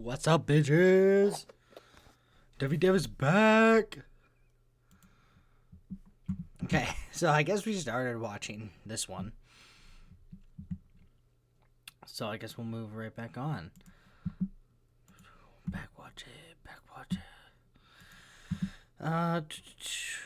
What's up, bitches? WDev is back. Okay, so I guess we started watching this one. So I guess we'll move right back on. Back watch it.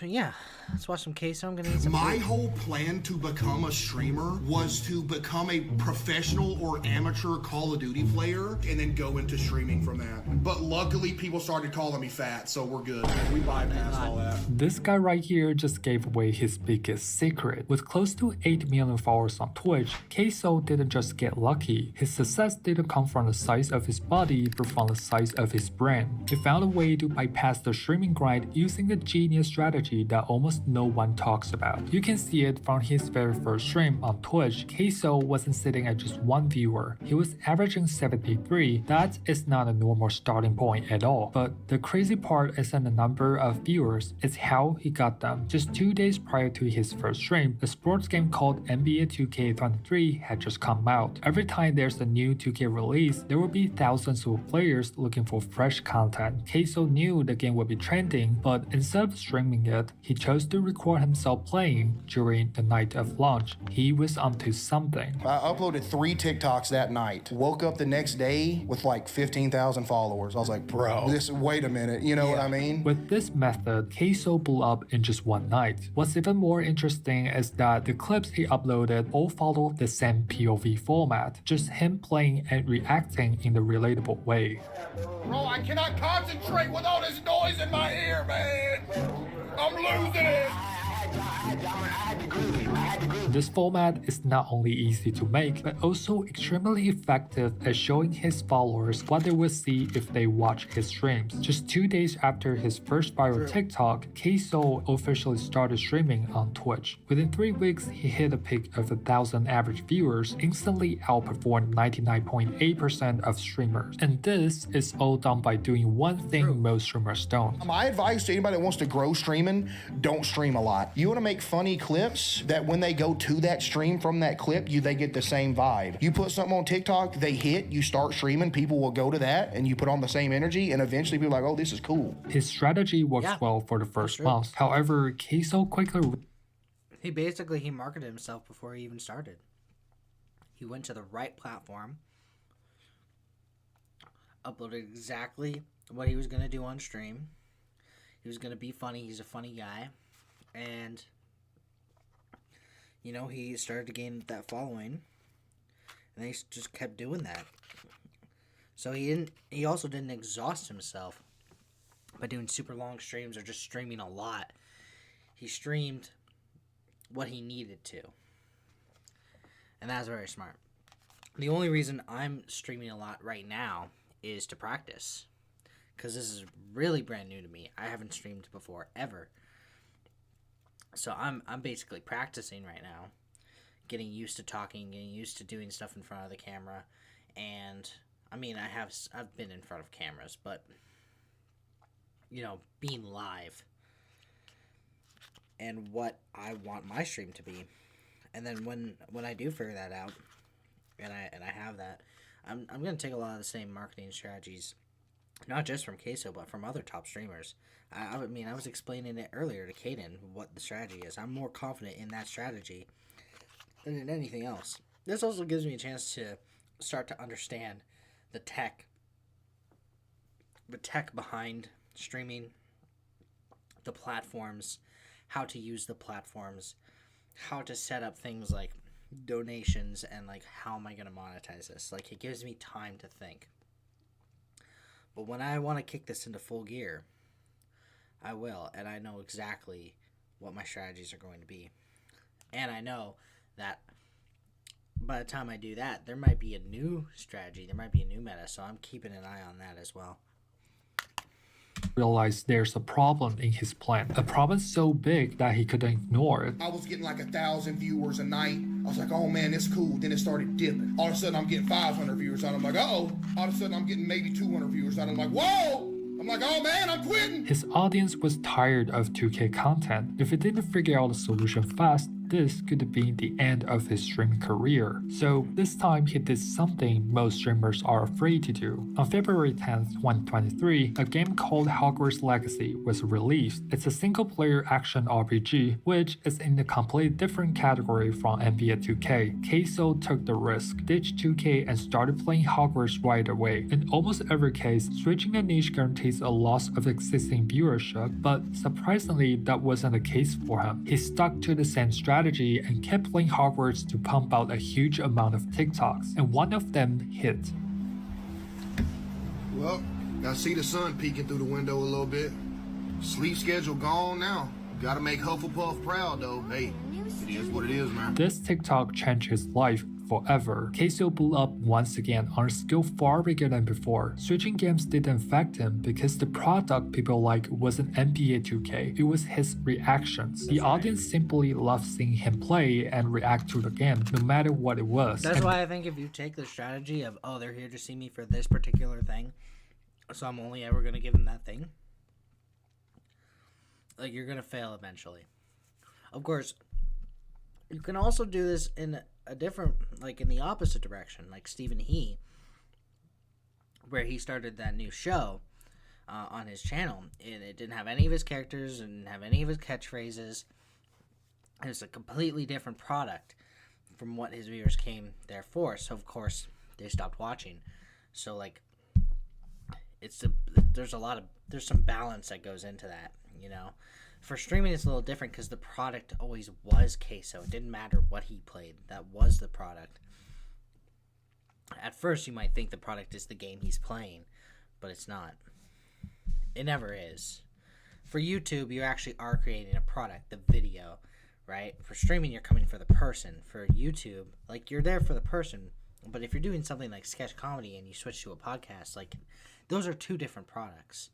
Yeah, let's watch some queso. I'm gonna eat some My food. whole plan to become a streamer was to become a professional or amateur Call of Duty player and then go into streaming from that. But luckily, people started calling me fat, so we're good. We bypassed all that. This guy right here just gave away his biggest secret. With close to 8 million followers on Twitch, Queso didn't just get lucky. His success didn't come from the size of his body, but from the size of his brain. He found a way to bypass the streaming grind using the genius strategy that almost no one talks about. You can see it from his very first stream on Twitch. Queso wasn't sitting at just one viewer. He was averaging 73. That is not a normal starting point at all. But the crazy part isn't the number of viewers, it's how he got them. Just 2 days prior to his first stream, a sports game called NBA 2K23 had just come out. Every time there's a new 2K release, there will be thousands of players looking for fresh content. Queso knew the game would be trending, but instead of streaming it, he chose to record himself playing during the night of launch. He was onto something. I uploaded 3 TikToks that night. Woke up the next day with like 15,000 followers. I was like, bro, wait a minute, you know what I mean? With this method, Queso blew up in just one night. What's even more interesting is that the clips he uploaded all follow the same POV format, just him playing and reacting in the relatable way. Bro, I cannot concentrate with all this noise in my ear, man. I'm losing it. This format is not only easy to make, but also extremely effective at showing his followers what they will see if they watch his streams. Just 2 days after his first viral TikTok, Queso officially started streaming on Twitch. Within 3 weeks, he hit a peak of 1,000 average viewers, instantly outperformed 99.8% of streamers. And this is all done by doing one thing most streamers don't. My advice to anybody that wants to grow streaming, don't stream a lot. You want to make funny clips that when they go to that stream from that clip, they get the same vibe. You put something on TikTok, they hit, you start streaming, people will go to that, and you put on the same energy, and eventually people are like, oh, this is cool. His strategy works well for the first month. However, Queso quickly He marketed himself before he even started. He went to the right platform, uploaded exactly what he was going to do on stream. He was going to be funny. He's a funny guy. And, you know, he started to gain that following. And he just kept doing that. So he also didn't exhaust himself by doing super long streams or just streaming a lot. He streamed what he needed to. And that's very smart. The only reason I'm streaming a lot right now is to practice. Because this is really brand new to me. I haven't streamed before, ever. So I'm basically practicing right now. Getting used to talking, getting used to doing stuff in front of the camera. And, I mean, I've been in front of cameras, but, you know, being live and what I want my stream to be. And then when I do figure that out, and I have that, I'm going to take a lot of the same marketing strategies, not just from Queso, but from other top streamers. I mean, I was explaining it earlier to Caden what the strategy is. I'm more confident in that strategy than in anything else. This also gives me a chance to start to understand the tech behind streaming, the platforms, how to use the platforms, how to set up things like donations, and like how am I going to monetize this. Like, it gives me time to think. But when I want to kick this into full gear, I will, and I know exactly what my strategies are going to be. And I know that by the time I do that, there might be a new strategy, there might be a new meta, so I'm keeping an eye on that as well. realized there's a problem in his plan. A problem so big that he couldn't ignore it. I was getting like 1,000 viewers a night. I was like, oh man, it's cool. Then it started dipping. All of a sudden, I'm getting 500 viewers out. I'm like, oh. All of a sudden, I'm getting maybe 200 viewers out. I'm like, whoa. I'm like, oh man, I'm quitting. His audience was tired of 2K content. If he didn't figure out the solution fast, this could be the end of his streaming career. So this time he did something most streamers are afraid to do. On February 10th, 2023, a game called Hogwarts Legacy was released. It's a single-player action RPG, which is in a completely different category from NBA 2K. Kayso took the risk, ditched 2K and started playing Hogwarts right away. In almost every case, switching a niche guarantees a loss of existing viewership, but surprisingly that wasn't the case for him. He stuck to the same strategy and kept playing Hogwarts to pump out a huge amount of TikToks, and one of them hit. Well, I see the sun peeking through the window a little bit. Sleep schedule gone now. Gotta make Hufflepuff proud though. Hey, it is what it is, man. This TikTok changed his life forever. Kayso blew up once again on a scale far bigger than before. Switching games didn't affect him because the product people like wasn't NBA 2K, it was his reactions. The audience simply loved seeing him play and react to the game, no matter what it was. That's why I think if you take the strategy of, oh, they're here to see me for this particular thing, so I'm only ever going to give them that thing, like, you're going to fail eventually. Of course, you can also do this in a different, like, in the opposite direction, like Stephen He, where he started that new show on his channel, and it didn't have any of his characters, and didn't have any of his catchphrases. It was a completely different product from what his viewers came there for, so of course they stopped watching. So, like, there's some balance that goes into that, you know. For streaming, it's a little different because the product always was Kayso. It didn't matter what he played. That was the product. At first, you might think the product is the game he's playing, but it's not. It never is. For YouTube, you actually are creating a product, the video, right? For streaming, you're coming for the person. For YouTube, like, you're there for the person. But if you're doing something like sketch comedy and you switch to a podcast, like, those are two different products.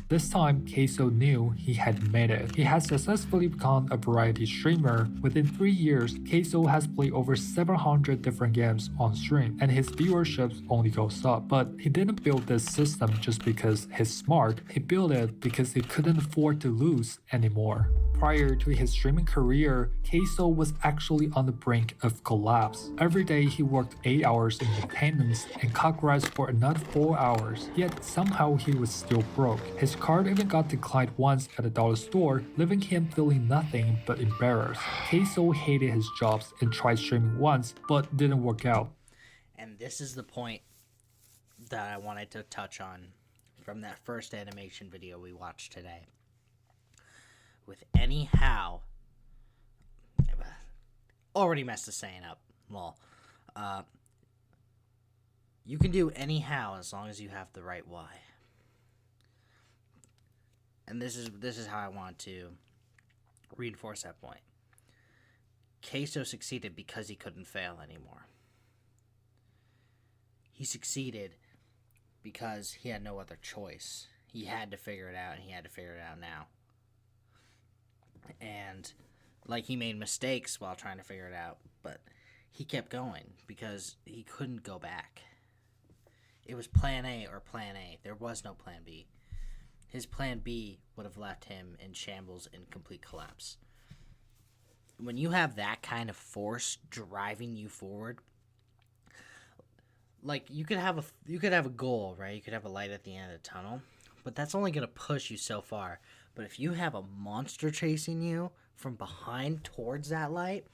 This time, Kayso knew he had made it. He had successfully become a variety streamer. Within 3 years, Kayso has played over 700 different games on stream, and his viewership only goes up. But he didn't build this system just because he's smart. He built it because he couldn't afford to lose anymore. Prior to his streaming career, Kayso was actually on the brink of collapse. Every day he worked 8 hours in maintenance and cut grass for another 4 hours, yet somehow he was still broke. His card even got declined once at a dollar store, leaving him feeling nothing but embarrassed. Kayso hated his jobs and tried streaming once, but didn't work out. And this is the point that I wanted to touch on from that first animation video we watched today. With anyhow, already messed the saying up, lol. You can do anyhow as long as you have the right why. And this is how I want to reinforce that point. Kayso succeeded because he couldn't fail anymore. He succeeded because he had no other choice. He had to figure it out, and he had to figure it out now. And, like, he made mistakes while trying to figure it out, but he kept going because he couldn't go back. It was plan A or plan A. There was no plan B. His plan B would have left him in shambles and complete collapse. When you have that kind of force driving you forward, like, you could have a goal, right? You could have a light at the end of the tunnel, but that's only going to push you so far. But if you have a monster chasing you from behind towards that light,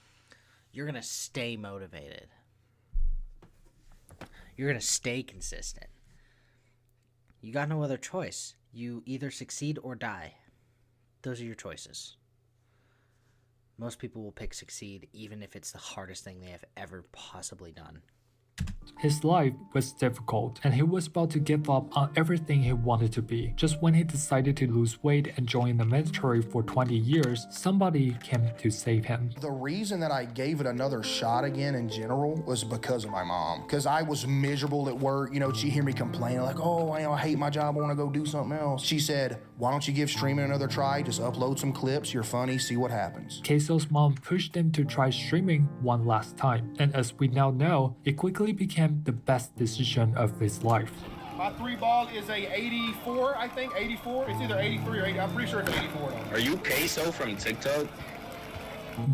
you're going to stay motivated. You're going to stay consistent. You got no other choice. You either succeed or die. Those are your choices. Most people will pick succeed even if it's the hardest thing they have ever possibly done. His life was difficult, and he was about to give up on everything he wanted to be. Just when he decided to lose weight and join the military for 20 years, somebody came to save him. The reason that I gave it another shot again in general was because of my mom. Because I was miserable at work. You know, she'd hear me complaining like, oh, I hate my job, I want to go do something else. She said, why don't you give streaming another try? Just upload some clips, you're funny, see what happens. Kayso's mom pushed him to try streaming one last time, and as we now know, it quickly became the best decision of his life. My 3-ball is a 84, I think, 84. It's either 83 or 80. I'm pretty sure it's 84 though. Are you Kayso from TikTok?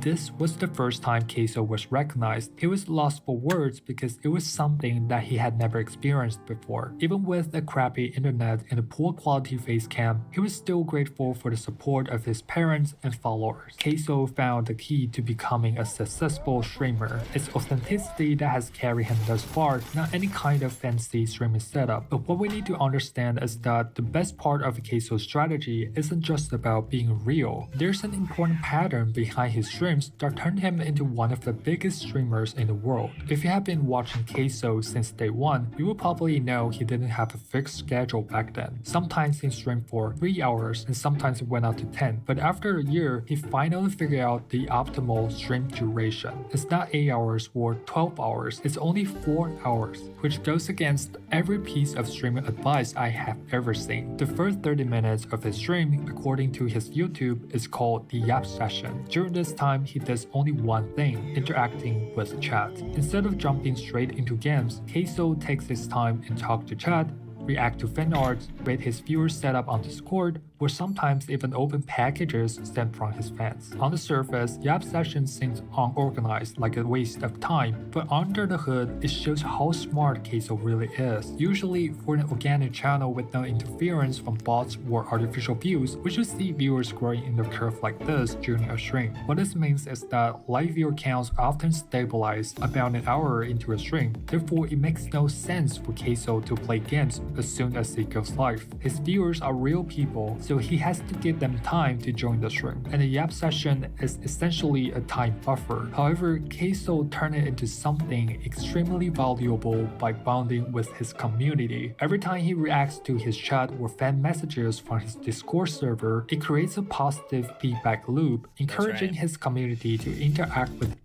This was the first time Queso was recognized. He was lost for words because it was something that he had never experienced before. Even with a crappy internet and a poor quality face cam, he was still grateful for the support of his parents and followers. Queso found the key to becoming a successful streamer. It's authenticity that has carried him thus far, not any kind of fancy streaming setup. But what we need to understand is that the best part of Queso's strategy isn't just about being real. There's an important pattern behind his streams that turned him into one of the biggest streamers in the world. If you have been watching Queso since day one, you will probably know he didn't have a fixed schedule back then. Sometimes he streamed for 3 hours and sometimes it went out to 10. But after a year, he finally figured out the optimal stream duration. It's not 8 hours or 12 hours, it's only 4 hours, which goes against every piece of streaming advice I have ever seen. The first 30 minutes of his stream, according to his YouTube, is called the Yap Session. During this time, he does only one thing, interacting with chat. Instead of jumping straight into games, Queso takes his time and talk to chat, react to fan arts, rate his viewers set up on Discord, or sometimes even open packages sent from his fans. On the surface, Yap Session seems unorganized, like a waste of time, but under the hood, it shows how smart Queso really is. Usually, for an organic channel with no interference from bots or artificial views, we should see viewers growing in the curve like this during a stream. What this means is that live viewer counts often stabilize about an hour into a stream, therefore it makes no sense for Queso to play games as soon as he goes live. His viewers are real people, so he has to give them time to join the stream, and the Yap Session is essentially a time buffer. However, Queso turned it into something extremely valuable by bonding with his community. Every time he reacts to his chat or fan messages from his Discord server, it creates a positive feedback loop, encouraging his community to interact with.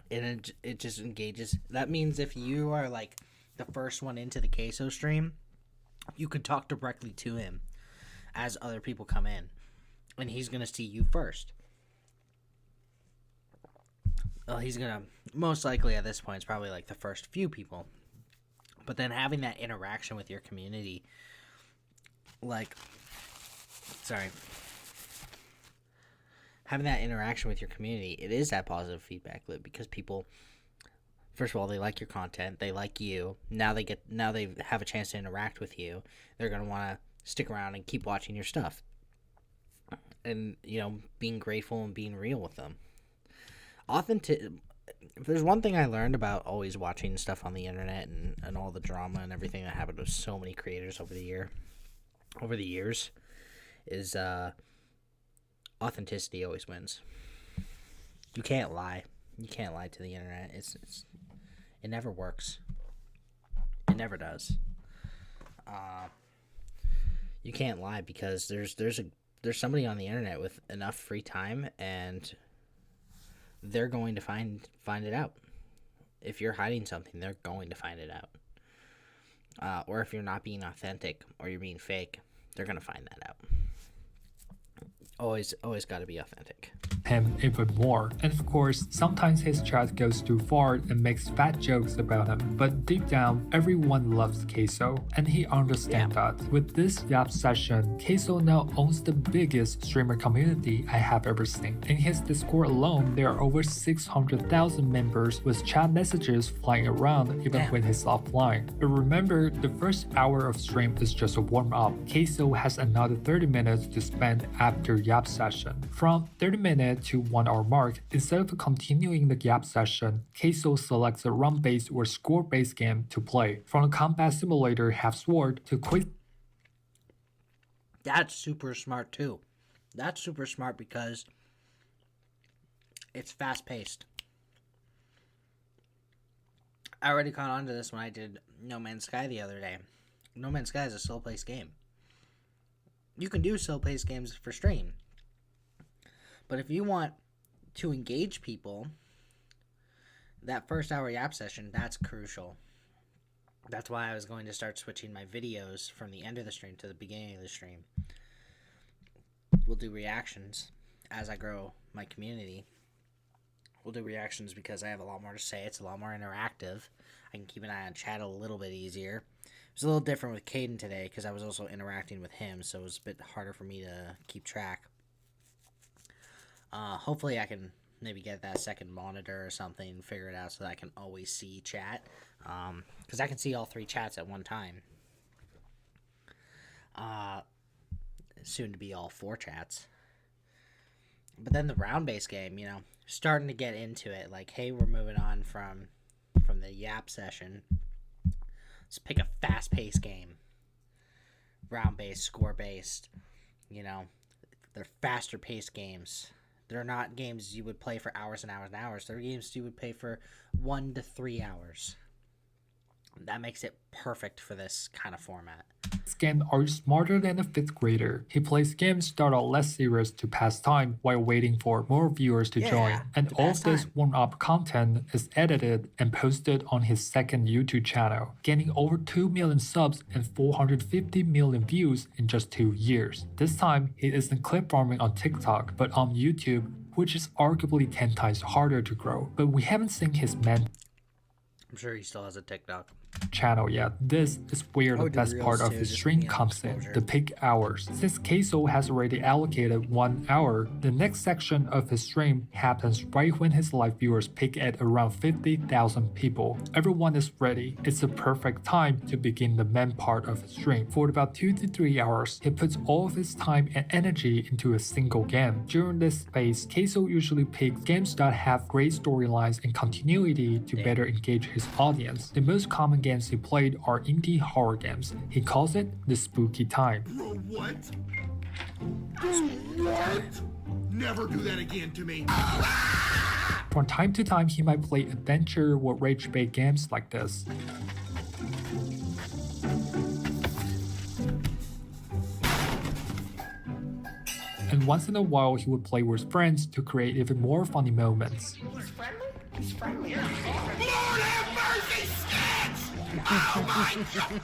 And it just engages. That means if you are like the first one into the Queso stream, you can talk directly to him as other people come in, and he's gonna see you first. Well, he's gonna most likely at this point it's probably like the first few people, but then having that interaction with your community, having that interaction with your community, it is that positive feedback loop because people, first of all, they like your content, they like you. Now they have a chance to interact with you. They're gonna want to stick around and keep watching your stuff, and being grateful and being real with them. If there's one thing I learned about always watching stuff on the internet and all the drama and everything that happened with so many creators over the years, is authenticity always wins. You can't lie. You can't lie to the internet. It never works. It never does. You can't lie because there's somebody on the internet with enough free time, and they're going to find it out. If you're hiding something, they're going to find it out. Or if you're not being authentic or you're being fake, they're gonna find that out. Always got to be authentic. Him even more. And of course, sometimes his chat goes too far and makes fat jokes about him, but deep down, everyone loves Queso, and he understands that. With this Yap Session, Queso now owns the biggest streamer community I have ever seen. In his Discord alone, there are over 600,000 members with chat messages flying around even when he's offline. But remember, the first hour of stream is just a warm-up. Queso has another 30 minutes to spend after Yap Session. From 30 minute to 1 hour mark, instead of continuing the Yap Session, Queso selects a run-based or score-based game to play. From a combat simulator Half Sword to quick. That's super smart too. That's super smart because it's fast-paced. I already caught on to this when I did No Man's Sky the other day. No Man's Sky is a slow-paced game. You can do slow-paced games for stream. But if you want to engage people, that first hour Yap Session, that's crucial. That's why I was going to start switching my videos from the end of the stream to the beginning of the stream. We'll do reactions as I grow my community. We'll do reactions because I have a lot more to say. It's a lot more interactive. I can keep an eye on chat a little bit easier. It was a little different with Caden today because I was also interacting with him, so it was a bit harder for me to keep track. Hopefully I can maybe get that second monitor or something, figure it out so that I can always see chat. Because I can see all 3 chats at one time. Soon to be all 4 chats. But then the round-based game, you know, starting to get into it. Like, hey, we're moving on from the Yap session. Let's pick a fast-paced game. Round-based, score-based. You know, they're faster-paced games. They're not games you would play for hours and hours and hours. They're games you would play for 1 to 3 hours. That makes it perfect for this kind of format. This game are smarter than a 5th grader. He plays games that are less serious to pass time while waiting for more viewers to join. And all of this warm-up content is edited and posted on his second YouTube channel, gaining over 2 million subs and 450 million views in just 2 years. This time, he isn't clip farming on TikTok, but on YouTube, which is arguably 10 times harder to grow. But we haven't seen his main I'm sure he still has a TikTok channel yet. This is where the best part of his stream comes in, the peak hours. Since Queso has already allocated 1 hour, the next section of his stream happens right when his live viewers peak at around 50,000 people. Everyone is ready. It's a perfect time to begin the main part of his stream. For about 2 to 3 hours, he puts all of his time and energy into a single game. During this phase, Queso usually picks games that have great storylines and continuity to better engage his audience. The most common games he played are indie horror games. He calls it the spooky time. What? What? Never do that again to me. From time to time, he might play adventure or rage-bait games like this. And once in a while, he would play with friends to create even more funny moments. He's friendly? He's friendly. Lord have mercy, skits! Oh my God!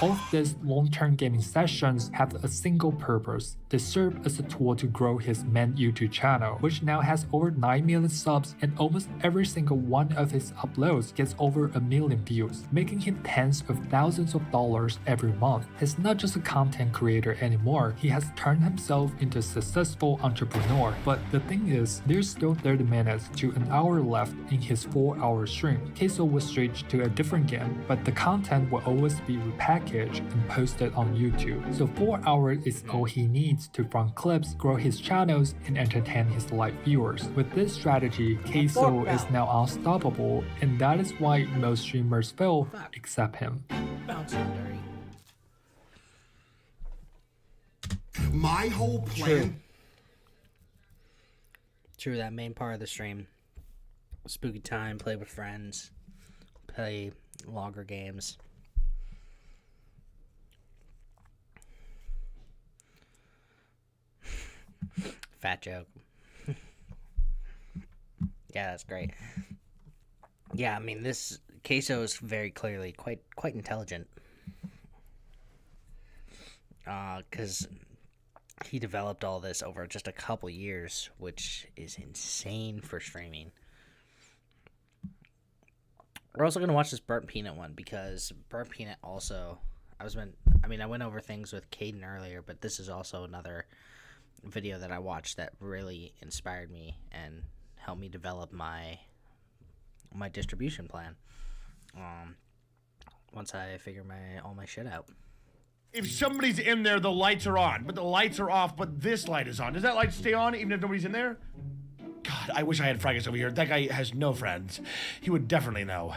All of these long-term gaming sessions have a single purpose. They serve as a tool to grow his main YouTube channel, which now has over 9 million subs, and almost every single one of his uploads gets over 1 million views, making him tens of thousands of dollars every month. He's not just a content creator anymore, he has turned himself into a successful entrepreneur. But the thing is, there's still 30 minutes to an hour left in his 4-hour stream. Queso will switch to a different game, but the content will always be repackaged and posted on YouTube. So 4 hours is all he needs to run clips, grow his channels, and entertain his live viewers. With this strategy, Queso is now unstoppable, and that is why most streamers fail except him. Bouncing dirty. My whole plan. True, that main part of the stream. Spooky time, play with friends, play longer games. Fat joke. Yeah, that's great. Yeah, I mean, this Queso is very clearly quite intelligent. Because he developed all this over just a couple years, which is insane for streaming. We're also gonna watch this Burnt Peanut one because Burnt Peanut also. I went over things with Caden earlier, but this is also another video that I watched that really inspired me and helped me develop my distribution plan. Once I figure all my shit out. If somebody's in there, the lights are on, but the lights are off, but this light is on. Does that light stay on even if nobody's in there? God, I wish I had Fragus over here. That guy has no friends. He would definitely know.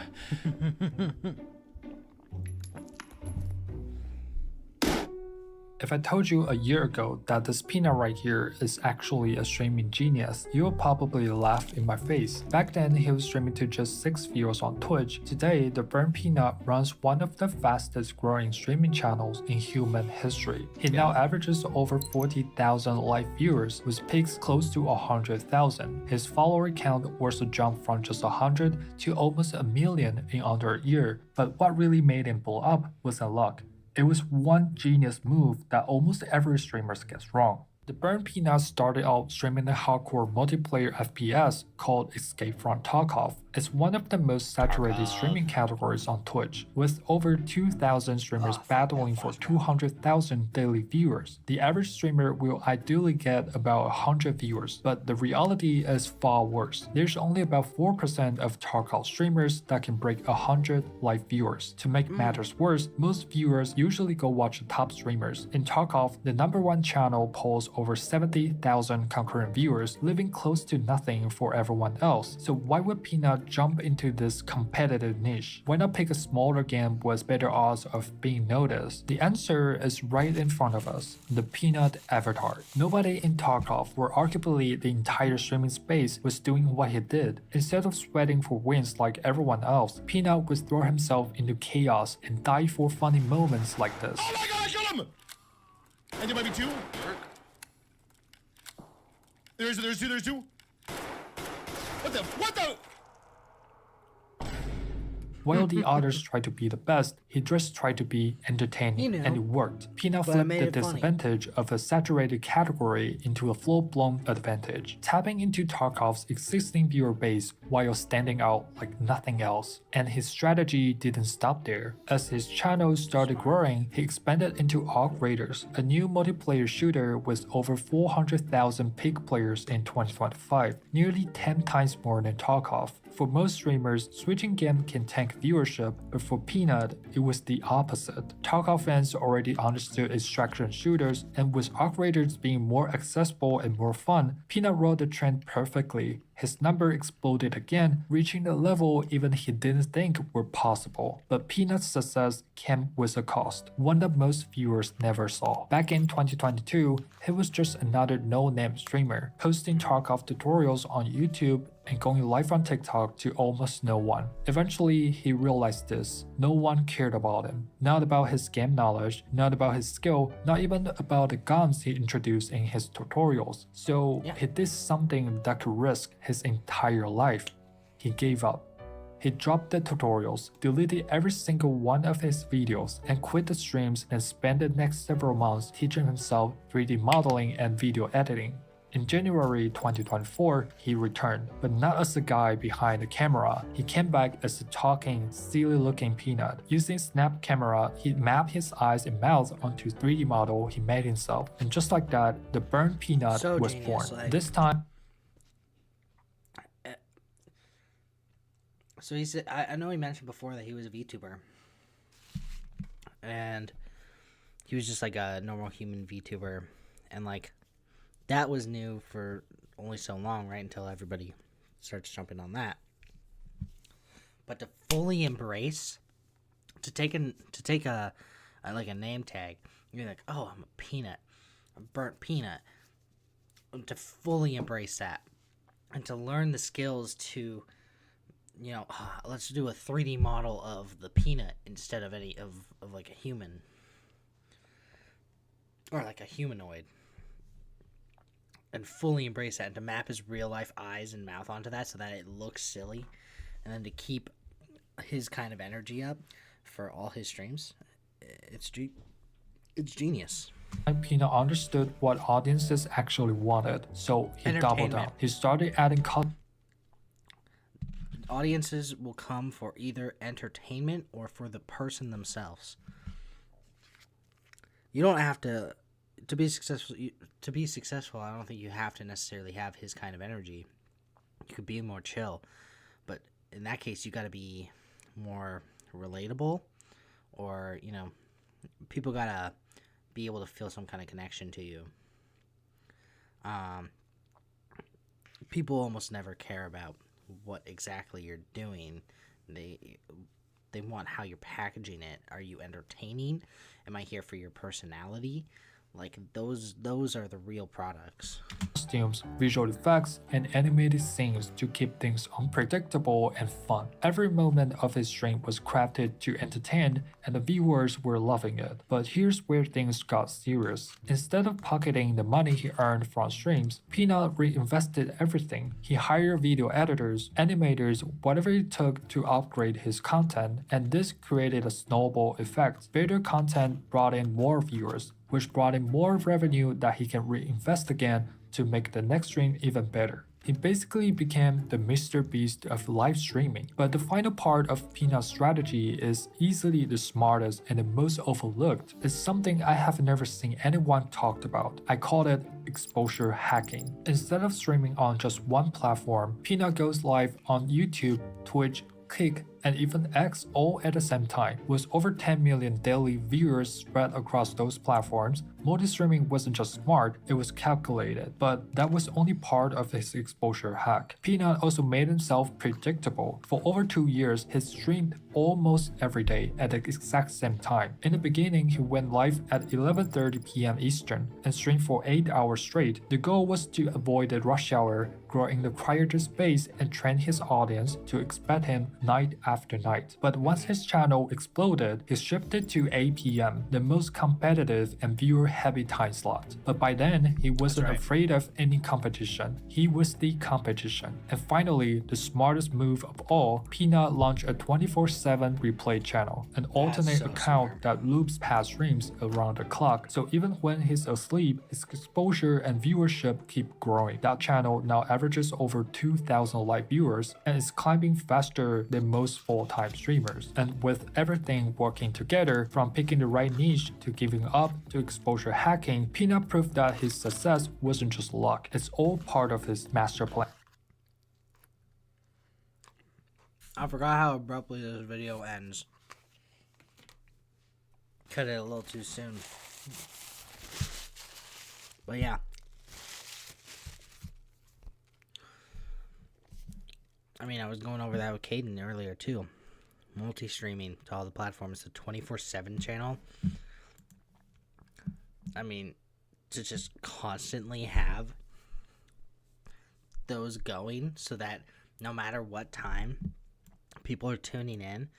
If I told you a year ago that this peanut right here is actually a streaming genius, you would probably laugh in my face. Back then, he was streaming to just 6 viewers on Twitch. Today, the Burnt Peanut runs one of the fastest growing streaming channels in human history. He now averages over 40,000 live viewers, with peaks close to 100,000. His follower count also jumped from just 100 to almost 1 million in under a year. But what really made him blow up wasn't luck. It was one genius move that almost every streamer gets wrong. The Burnt Peanut started out streaming a hardcore multiplayer FPS called Escape from Tarkov. It's one of the most saturated streaming categories on Twitch, with over 2,000 streamers battling for 200,000 daily viewers. The average streamer will ideally get about 100 viewers, but the reality is far worse. There's only about 4% of Tarkov streamers that can break 100 live viewers. To make matters worse, most viewers usually go watch the top streamers. In Tarkov, the #1 channel pulls over 70,000 concurrent viewers, leaving close to nothing for everyone else. So why would Peanut jump into this competitive niche? Why not pick a smaller game with better odds of being noticed? The answer is right in front of us: the Peanut avatar. Nobody in Tarkov, or arguably the entire streaming space, was doing what he did. Instead of sweating for wins like everyone else, Peanut would throw himself into chaos and die for funny moments like this. Oh my god, I killed him! And there might be two. There's two. What the? While the others tried to be the best, he just tried to be entertaining, and it worked. Peanut but it flipped made the it funny. disadvantage of a saturated category into a full-blown advantage, tapping into Tarkov's existing viewer base while standing out like nothing else. And his strategy didn't stop there. As his channel started growing, he expanded into Arc Raiders, a new multiplayer shooter with over 400,000 peak players in 2025, nearly 10 times more than Tarkov. For most streamers, switching game can tank viewership, but for Peanut, it was the opposite. Tarkov fans already understood extraction shooters, and with Arc Raiders being more accessible and more fun, Peanut rode the trend perfectly. His number exploded again, reaching a level even he didn't think were possible. But Peanut's success came with a cost, one that most viewers never saw. Back in 2022, he was just another no-name streamer, posting Tarkov tutorials on YouTube and going live on TikTok to almost no one. Eventually, he realized this. No one cared about him. Not about his game knowledge, not about his skill, not even about the guns he introduced in his tutorials. So he did something that could risk his entire life. He gave up. He dropped the tutorials, deleted every single one of his videos, and quit the streams and spent the next several months teaching himself 3D modeling and video editing. In January 2024, he returned, but not as the guy behind the camera. He came back as a talking, silly-looking Peanut. Using Snap Camera, he mapped his eyes and mouth onto a 3D model he made himself. And just like that, the Burnt Peanut So was genius, born. like- This time, So he said, I know he mentioned before that he was a VTuber. And he was just like a normal human VTuber. And like, that was new for only so long, right? Until everybody starts jumping on that. But to fully embrace, to take a like a name tag, you're like, oh, I'm a peanut, a burnt peanut. To fully embrace that, and to learn the skills to, you know, let's do a 3D model of the peanut instead of any of like a human or like a humanoid, and fully embrace that, and to map his real life eyes and mouth onto that so that it looks silly, and then to keep his kind of energy up for all his streams. It's genius. Peanut understood what audiences actually wanted, so he doubled down. Entertainment. He started adding Audiences will come for either entertainment or for the person themselves. You don't have to be successful. To be successful, I don't think you have to necessarily have his kind of energy. You could be more chill, but in that case, you got to be more relatable, or you know, people gotta be able to feel some kind of connection to you. People almost never care about what exactly you're doing. They want how you're packaging it. Are you entertaining? Am I here for your personality? Like those are the real products. costumes, visual effects, and animated scenes to keep things unpredictable and fun. Every moment of his stream was crafted to entertain, and the viewers were loving it. But here's where things got serious. Instead of pocketing the money he earned from streams, Peanut reinvested everything. He hired video editors, animators, whatever it took to upgrade his content, and this created a snowball effect. Better content brought in more viewers. which brought in more revenue that he can reinvest again to make the next stream even better. He basically became the Mr. Beast of live streaming. But the final part of Peanut's strategy is easily the smartest and the most overlooked. It's something I have never seen anyone talked about. I call it exposure hacking. Instead of streaming on just one platform, Peanut goes live on YouTube, Twitch, Kick, and even X all at the same time. With over 10 million daily viewers spread across those platforms, multi-streaming wasn't just smart, it was calculated. But that was only part of his exposure hack. Peanut also made himself predictable. For over 2 years, he streamed almost every day at the exact same time. In the beginning, he went live at 11:30 p.m. Eastern and streamed for 8 hours straight. The goal was to avoid the rush hour, grow in the creator's base, and train his audience to expect him night after night. But once his channel exploded, he shifted to 8 p.m., the most competitive and viewer-heavy time slot. But by then, he wasn't afraid of any competition. He was the competition. And finally, the smartest move of all, Peanut launched a 24/7 replay channel, an alternate account that loops past streams around the clock. So even when he's asleep, his exposure and viewership keep growing. That channel now averages over 2,000 live viewers and is climbing faster than most full-time streamers. And with everything working together, from picking the right niche to giving up to exposure hacking, Peanut proved that his success wasn't just luck, it's all part of his master plan. I forgot how abruptly this video ends. Cut it a little too soon. But yeah. I mean, I was going over that with Caden earlier too. Multi-streaming to all the platforms, the 24/7 channel. I mean, to just constantly have those going so that no matter what time people are tuning in,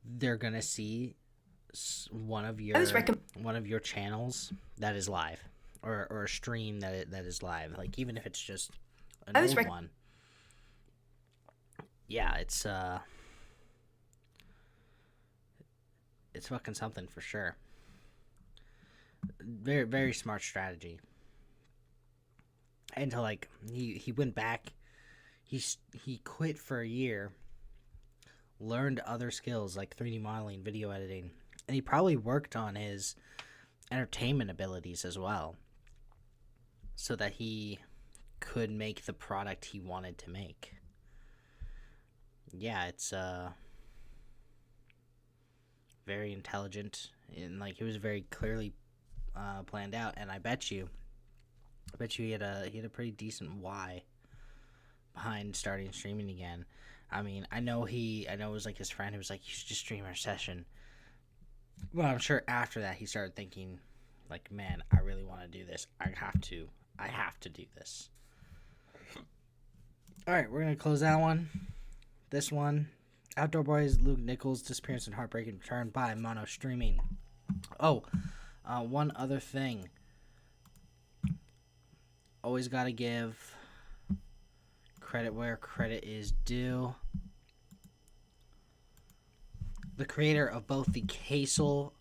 they're gonna see one of your channels that is live, or a stream that is live. Like, even if it's just an old one. Yeah, it's fucking something for sure. Very, very smart strategy. And to, like, he went back, he quit for a year, learned other skills like 3D modeling, video editing, and he probably worked on his entertainment abilities as well, so that he could make the product he wanted to make. Yeah, it's very intelligent, and like, it was very clearly planned out. And I bet you he had a pretty decent why behind starting streaming again. I mean, I know it was like his friend who was like, you should just stream our session. Well, I'm sure after that he started thinking, like, man, I really want to do this. I have to do this. All right, we're gonna close that one. This one, Outdoor Boys, Luke Nichols, disappearance and heartbreaking return by Mono Streaming. Oh, one other thing. Always gotta give credit where credit is due. The creator of both the queso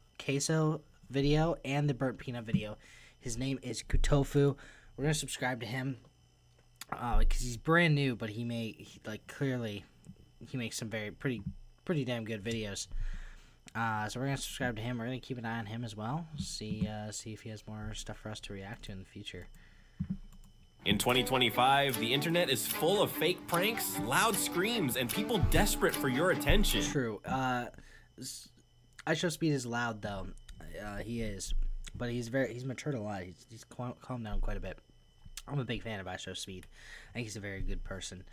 video and the burnt peanut video, his name is Kutofu. We're gonna subscribe to him because he's brand new, but he makes some pretty damn good videos. So we're gonna subscribe to him. We're gonna keep an eye on him as well. See if he has more stuff for us to react to in the future. In 2025, the internet is full of fake pranks, loud screams, and people desperate for your attention. True. IShowSpeed is loud though. He is, but he's matured a lot. He's calmed down quite a bit. I'm a big fan of IShowSpeed. I think he's a very good person.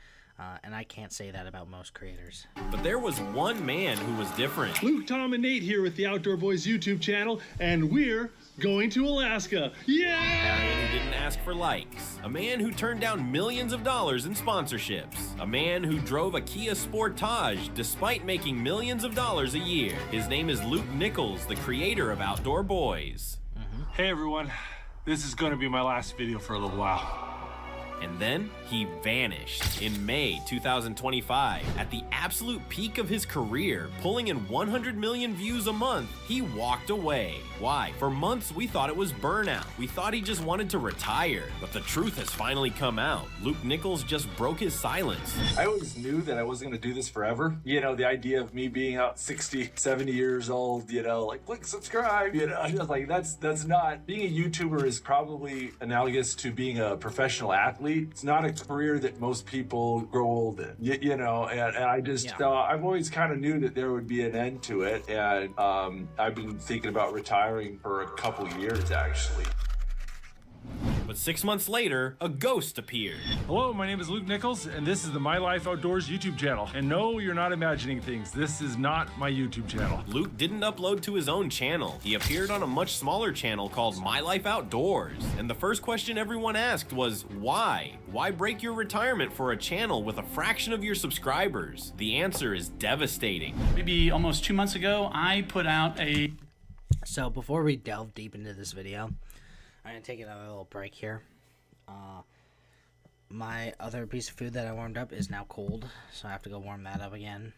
And I can't say that about most creators. But there was one man who was different. Luke, Tom, and Nate here with the Outdoor Boys YouTube channel, and we're going to Alaska. Yeah! A man who didn't ask for likes. A man who turned down millions of dollars in sponsorships. A man who drove a Kia Sportage despite making millions of dollars a year. His name is Luke Nichols, the creator of Outdoor Boys. Hey everyone, this is going to be my last video for a little while. And then he vanished. In May 2025, at the absolute peak of his career, pulling in 100 million views a month, he walked away. Why? For months we thought it was burnout. We thought he just wanted to retire. But the truth has finally come out. Luke Nichols just broke his silence. I always knew that I wasn't going to do this forever. You know, the idea of me being out 60, 70 years old, you know, like, click subscribe, you know, I'm just like, that's not, being a YouTuber is probably analogous to being a professional athlete. It's not a career that most people grow old in, you know, and I just, I've always kind of knew that there would be an end to it. And I've been thinking about retiring for a couple years, actually. But 6 months later, a ghost appeared. Hello, my name is Luke Nichols, and this is the My Life Outdoors YouTube channel. And no, you're not imagining things. This is not my YouTube channel. Luke didn't upload to his own channel. He appeared on a much smaller channel called My Life Outdoors. And the first question everyone asked was, why? Why break your retirement for a channel with a fraction of your subscribers? The answer is devastating. Maybe almost 2 months ago, I put out a... So before we delve deep into this video, I'm going to take another little break here. My other piece of food that I warmed up is now cold, so I have to go warm that up again.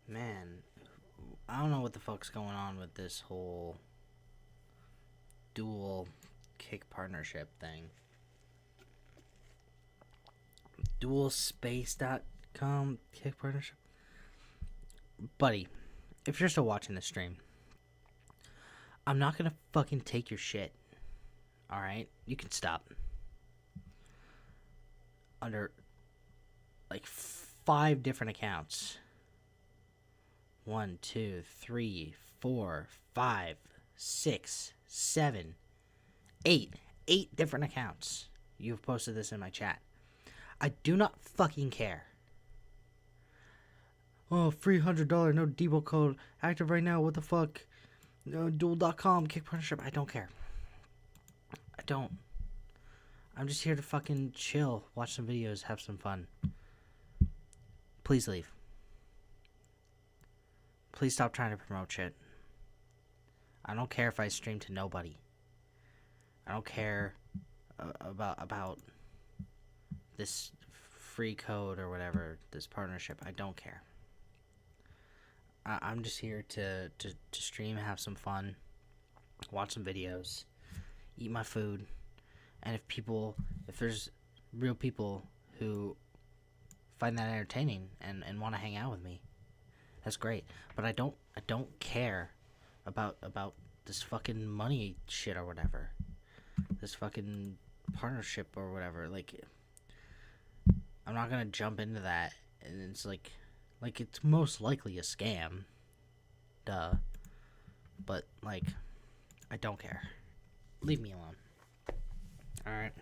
Man, I don't know what the fuck's going on with this whole dual kick partnership thing. Dualspace.com kick partnership. Buddy, if you're still watching this stream, I'm not gonna fucking take your shit. Alright? You can stop. Under like 5 different accounts. 1, 2, 3, 4, 5, 6, 7, 8. 8 different accounts. You've posted this in my chat. I do not fucking care. Oh, free $100, no Debo code. Active right now, what the fuck? No, dual.com, kick partnership. I don't care. I don't. I'm just here to fucking chill, watch some videos, have some fun. Please leave. Please stop trying to promote shit. I don't care if I stream to nobody. I don't care about this free code or whatever, this partnership. I don't care. I'm just here to stream, have some fun, watch some videos, eat my food, and if there's real people who find that entertaining and want to hang out with me, that's great. But I don't care about this fucking money shit or whatever. This fucking partnership or whatever. Like, I'm not gonna jump into that, and it's like it's most likely a scam. Duh. But like, I don't care. Leave me alone. Alright.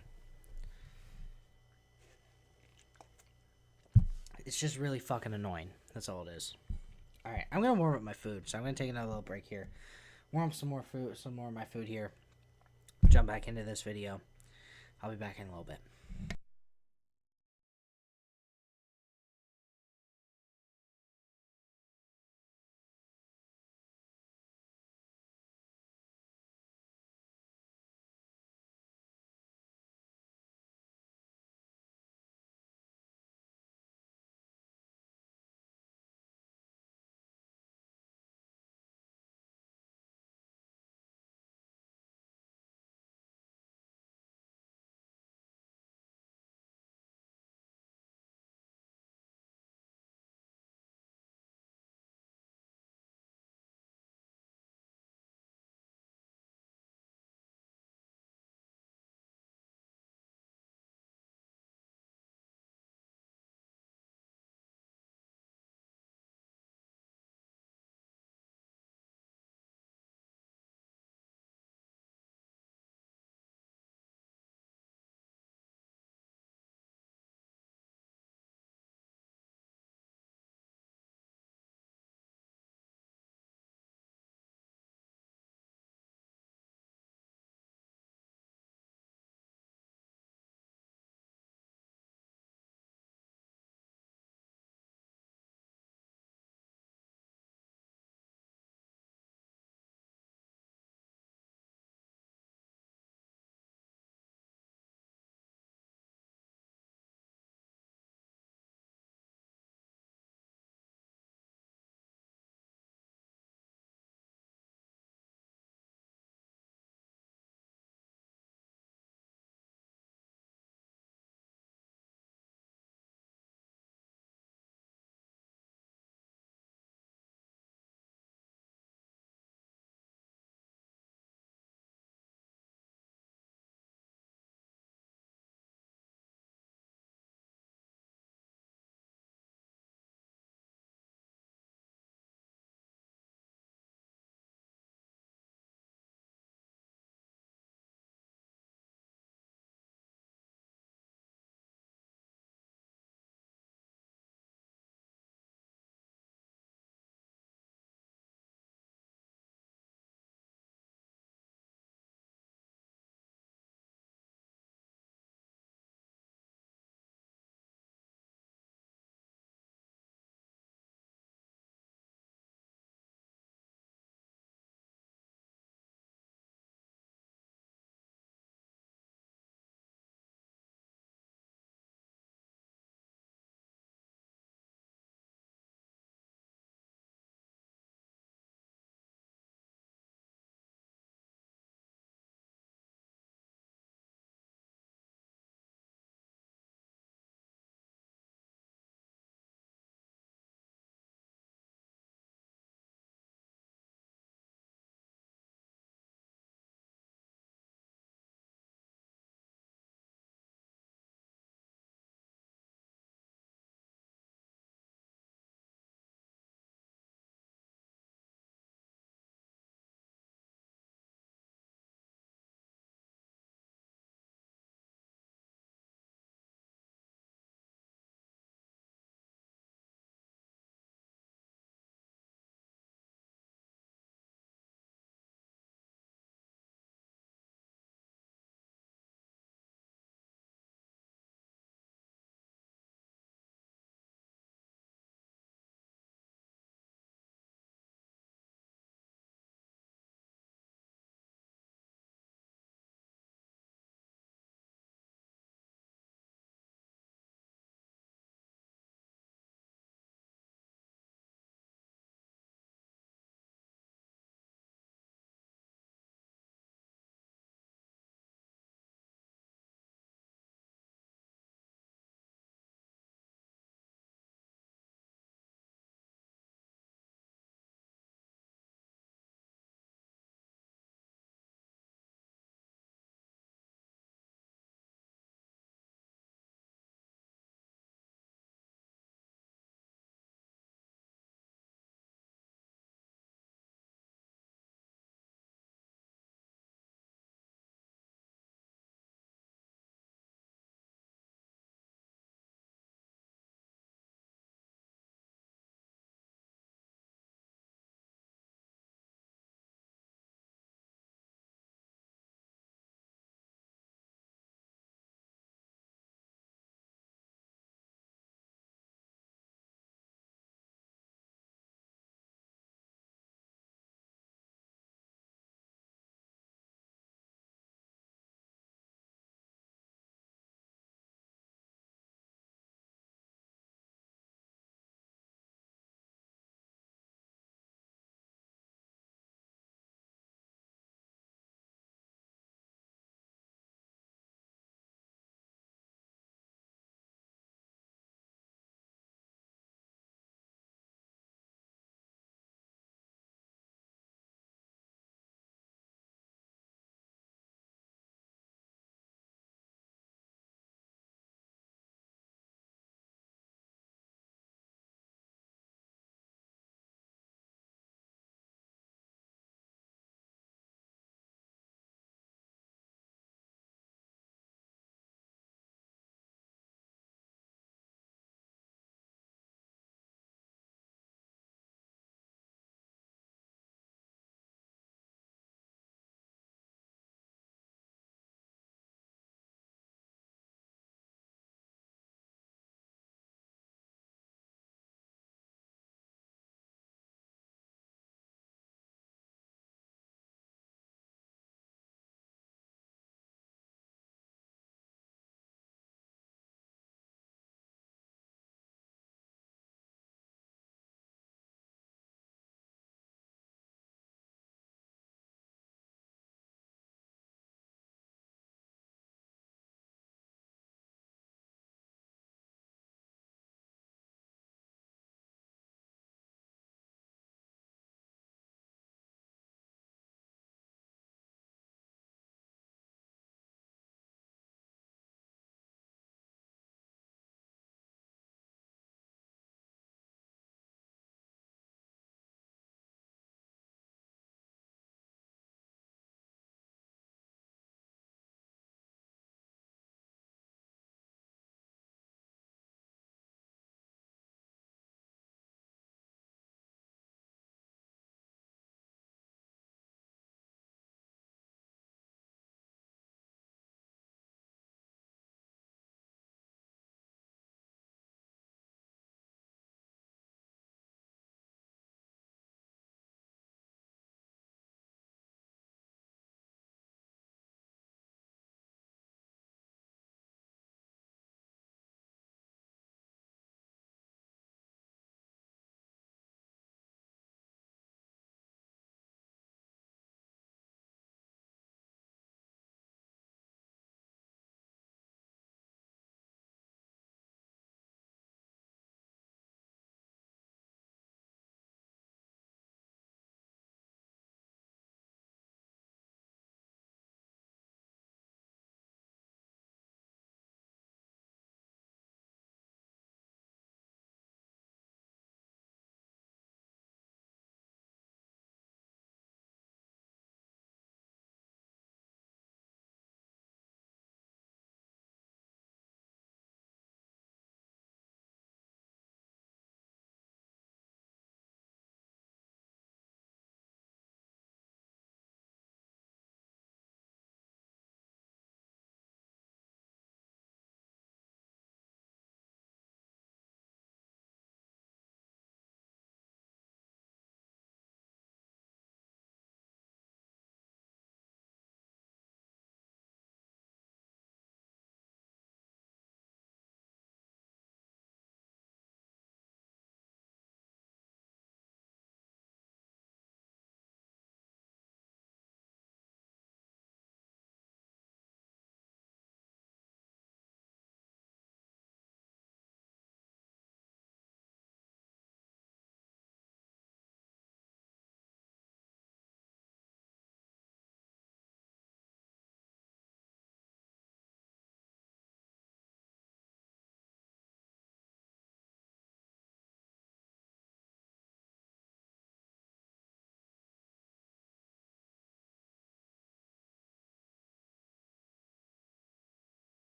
It's just really fucking annoying. That's all it is. Alright, I'm gonna warm up my food, so I'm gonna take another little break here. Warm up some more of my food here. Jump back into this video. I'll be back in a little bit.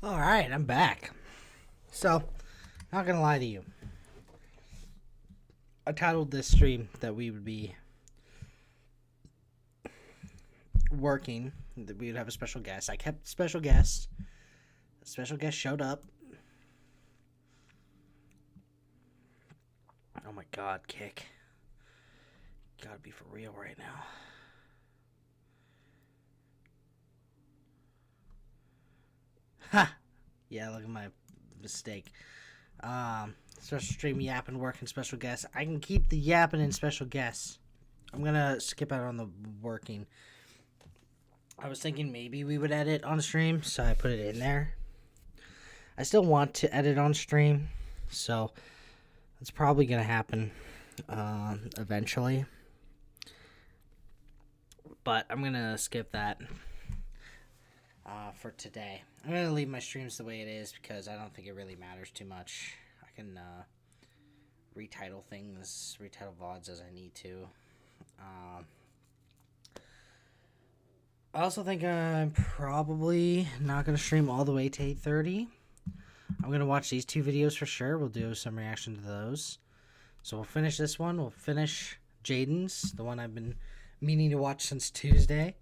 All right, I'm back. So, not gonna lie to you. I titled this stream that we would be working, that we would have a special guest. I kept special guests. A special guest showed up. Oh my god, Kick. Gotta be for real right now. Ha! Yeah, look at my mistake. Special stream yapping, working, special guests. I can keep the yapping and special guests. I'm gonna skip out on the working. I was thinking maybe we would edit on stream, so I put it in there. I still want to edit on stream, so it's probably gonna happen eventually. But I'm gonna skip that for today. I'm gonna leave my streams the way it is because I don't think it really matters too much. I can retitle things, retitle VODs as I need to. I also think I'm probably not gonna stream all the way to 8:30. I'm gonna watch these two videos for sure. We'll do some reaction to those. So we'll finish this one. We'll finish Jaden's, the one I've been meaning to watch since Tuesday.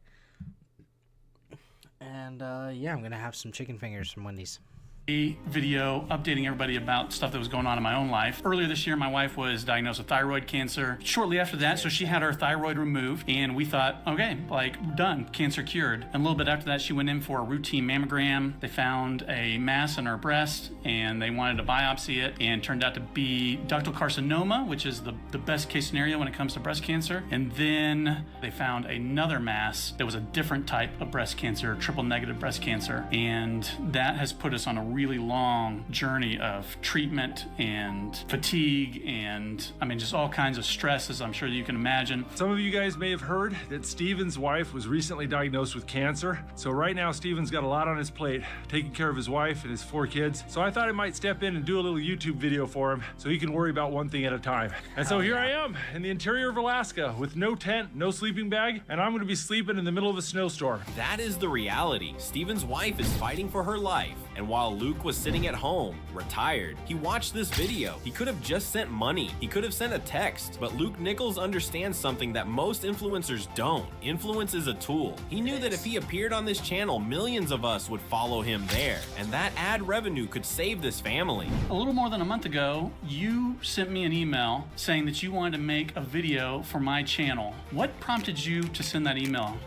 And yeah, I'm gonna have some chicken fingers from Wendy's. A video updating everybody about stuff that was going on in my own life. Earlier this year, my wife was diagnosed with thyroid cancer. Shortly after that, so she had her thyroid removed, and we thought, okay, like, done, cancer cured. And a little bit after that, she went in for a routine mammogram. They found a mass in her breast, and they wanted to biopsy it, and turned out to be ductal carcinoma, which is the best case scenario when it comes to breast cancer. And then they found another mass that was a different type of breast cancer, triple negative breast cancer. And that has put us on a really long journey of treatment and fatigue and, I mean, just all kinds of stresses, I'm sure you can imagine. Some of you guys may have heard that Steven's wife was recently diagnosed with cancer. So right now, Steven's got a lot on his plate, taking care of his wife and his 4 kids. So I thought I might step in and do a little YouTube video for him so he can worry about one thing at a time. And so here I am in the interior of Alaska with no tent, no sleeping bag, and I'm gonna be sleeping in the middle of a snowstorm. That is the reality. Steven's wife is fighting for her life, and while Luke was sitting at home, retired, he watched this video. He could have just sent money. He could have sent a text, but Luke Nichols understands something that most influencers don't. Influence is a tool. He knew that if he appeared on this channel, millions of us would follow him there, and that ad revenue could save this family. A little more than a month ago, you sent me an email saying that you wanted to make a video for my channel. What prompted you to send that email?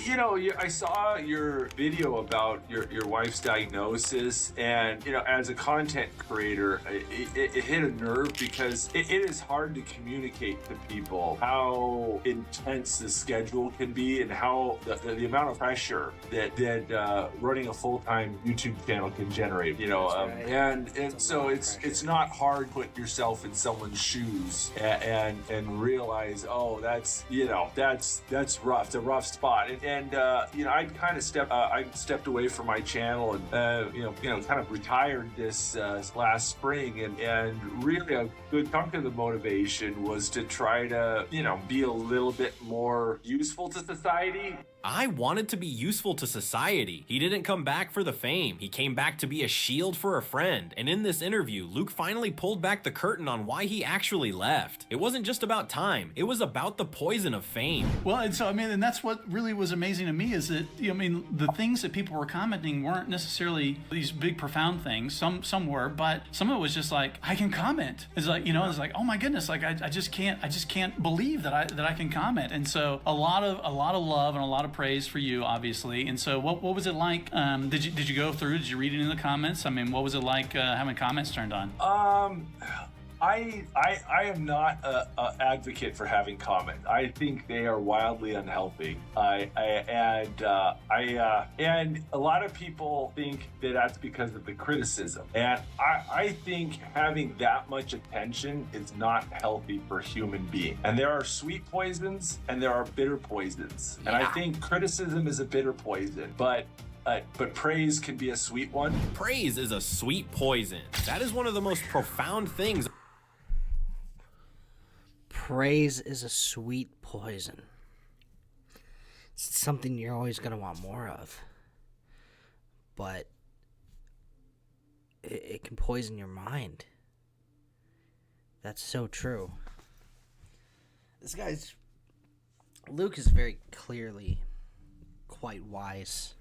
You know, I saw your video about your wife's diagnosis, and you know, as a content creator, it hit a nerve because it is hard to communicate to people how intense the schedule can be and how the amount of pressure that running a full-time YouTube channel can generate. You know, and so it's not hard to put yourself in someone's shoes and realize, oh, that's rough. It's a rough spot, and you know, I stepped away from my channel and you know, kind of retired this last spring, and really a good chunk of the motivation was to try to, you know, be a little bit more useful to society. I wanted to be useful to society. He didn't come back for the fame. He came back to be a shield for a friend. And in this interview, Luke finally pulled back the curtain on why he actually left. It wasn't just about time. It was about the poison of fame. Well, and so, I mean, and that's what really was amazing to me is that, you know, I mean, the things that people were commenting weren't necessarily these big, profound things. Some were, but some of it was just like, I can comment. It's like, you know, it's like, oh my goodness, like I just can't believe that I can comment. And so a lot of love and a lot of praise for you, obviously. And so what was it like? Did you go through? Did you read it in the comments? I mean, what was it like having comments turned on? I am not an advocate for having comments. I think they are wildly unhealthy. And a lot of people think that that's because of the criticism. And I think having that much attention is not healthy for a human being. And there are sweet poisons and there are bitter poisons. And I think criticism is a bitter poison, but praise can be a sweet one. Praise is a sweet poison. That is one of the most profound things. Praise is a sweet poison. It's something you're always going to want more of. But it can poison your mind. That's so true. Luke is very clearly quite wise.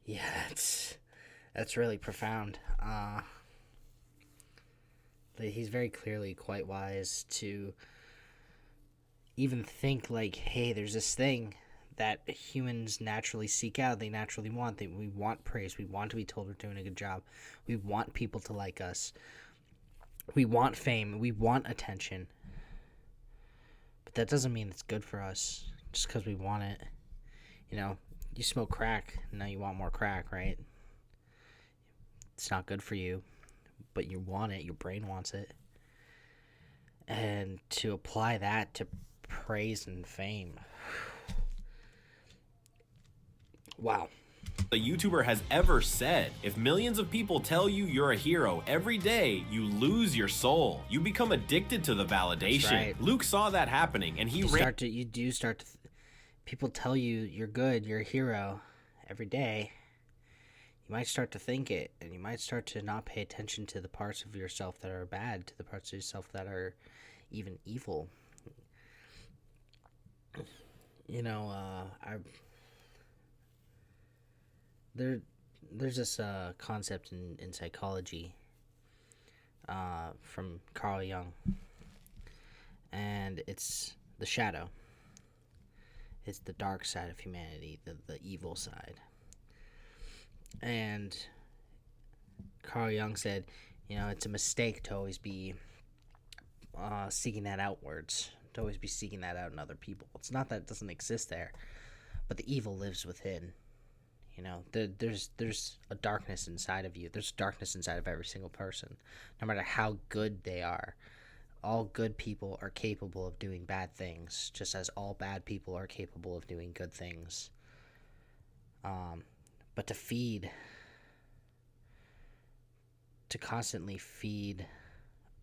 Yeah, that's really profound. He's very clearly quite wise to even think like, hey, there's this thing that humans naturally seek out. They naturally want. We want praise. We want to be told we're doing a good job. We want people to like us. We want fame. We want attention. But that doesn't mean it's good for us just because we want it. You know, you smoke crack, now you want more crack, right? It's not good for you, but you want it. Your brain wants it. And to apply that to praise and fame. Wow. A YouTuber has ever said, if millions of people tell you you're a hero every day, you lose your soul. You become addicted to the validation. That's right. Luke saw that happening, and people tell you you're good, you're a hero every day. You might start to think it, and you might start to not pay attention to the parts of yourself that are bad, to the parts of yourself that are even evil. You know, there's this concept in psychology from Carl Jung, and it's the shadow. It's the dark side of humanity, the evil side. And Carl Jung said, you know, it's a mistake to always be seeking that outwards, to always be seeking that out in other people. It's not that it doesn't exist there, but the evil lives within. You know, there's a darkness inside of you. There's darkness inside of every single person, no matter how good they are. All good people are capable of doing bad things, just as all bad people are capable of doing good things. But to constantly feed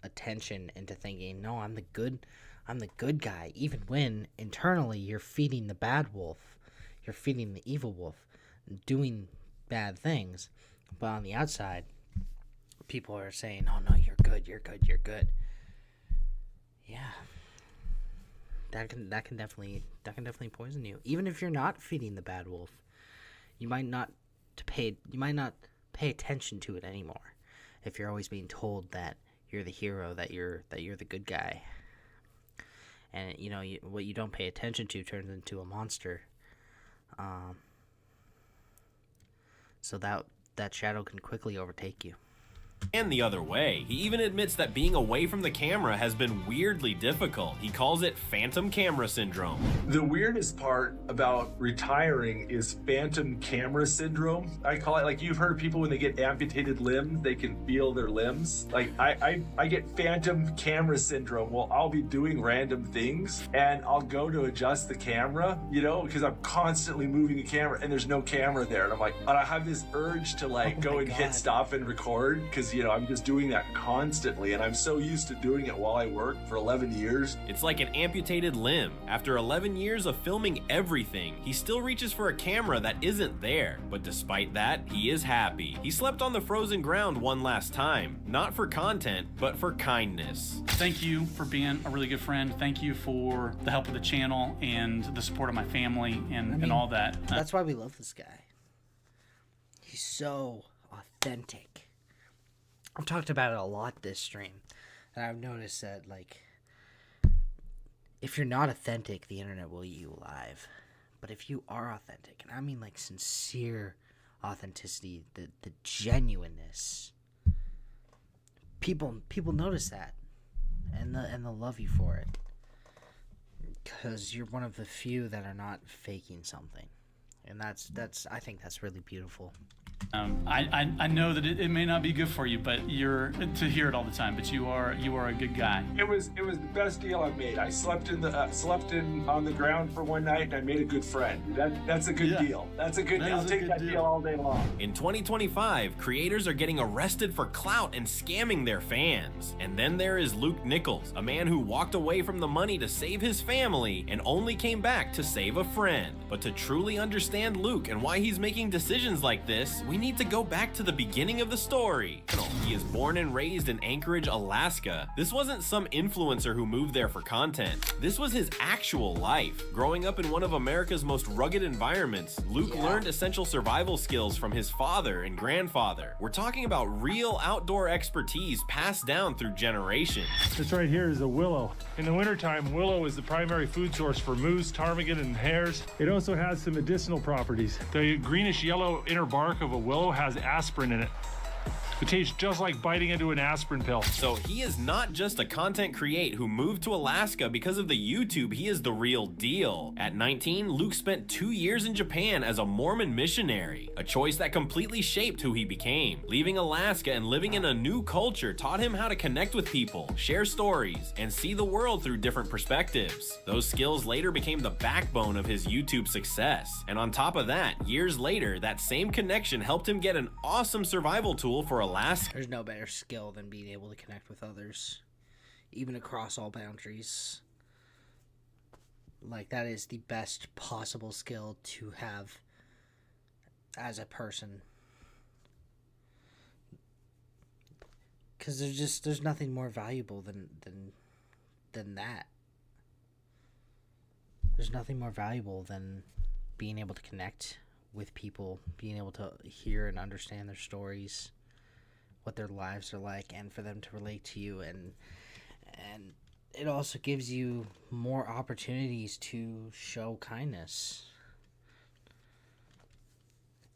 attention into thinking, no, I'm the good guy, even when internally you're feeding the bad wolf, you're feeding the evil wolf, doing bad things, but on the outside, people are saying, oh no, you're good. Yeah, that can definitely poison you. Even if you're not feeding the bad wolf, you might not pay attention to it anymore. If you're always being told that you're the hero, that you're the good guy, and you know what you don't pay attention to turns into a monster. So that shadow can quickly overtake you. And the other way. He even admits that being away from the camera has been weirdly difficult. He calls it phantom camera syndrome. The weirdest part about retiring is phantom camera syndrome. I call it, like, you've heard people when they get amputated limbs, they can feel their limbs. Like, I get phantom camera syndrome. Well, I'll be doing random things and I'll go to adjust the camera, you know, because I'm constantly moving the camera and there's no camera there. And I'm like, and I have this urge to go and hit stop and record because, you know, I'm just doing that constantly, and I'm so used to doing it while I work for 11 years. It's like an amputated limb. After 11 years of filming everything, he still reaches for a camera that isn't there. But despite that, he is happy. He slept on the frozen ground one last time, not for content, but for kindness. Thank you for being a really good friend. Thank you for the help of the channel and the support of my family and all that. That's why we love this guy. He's so authentic. I've talked about it a lot this stream, and I've noticed that, like, if you're not authentic, the internet will eat you alive. But if you are authentic, and I mean, like, sincere authenticity, the genuineness, people notice that, and they'll love you for it, because you're one of the few that are not faking something, and I think that's really beautiful. I know that it may not be good for you, but you're to hear it all the time. But you are a good guy. It was the best deal I've made. I slept on the ground for one night, and I made a good friend. That's a good deal. That's a good deal. I'll take that deal all day long. In 2025, creators are getting arrested for clout and scamming their fans. And then there is Luke Nichols, a man who walked away from the money to save his family and only came back to save a friend. But to truly understand Luke and why he's making decisions like this, We need to go back to the beginning of the story. He is born and raised in Anchorage, Alaska. This wasn't some influencer who moved there for content. This was his actual life. Growing up in one of America's most rugged environments, Luke learned essential survival skills from his father and grandfather. We're talking about real outdoor expertise passed down through generations. This right here is a willow. In the wintertime, willow is the primary food source for moose, ptarmigan, and hares. It also has some medicinal properties. The greenish yellow inner bark of a willow has aspirin in it. It tastes just like biting into an aspirin pill. So he is not just a content creator who moved to Alaska because of the YouTube, he is the real deal. At 19, Luke spent 2 years in Japan as a Mormon missionary, a choice that completely shaped who he became. Leaving Alaska and living in a new culture taught him how to connect with people, share stories, and see the world through different perspectives. Those skills later became the backbone of his YouTube success. And on top of that, years later, that same connection helped him get an awesome survival tool for Alaska. There's no better skill than being able to connect with others, even across all boundaries. Like, that is the best possible skill to have as a person. Because there's nothing more valuable than that. There's nothing more valuable than being able to connect with people, being able to hear and understand their stories, what their lives are like, and for them to relate to you, and it also gives you more opportunities to show kindness.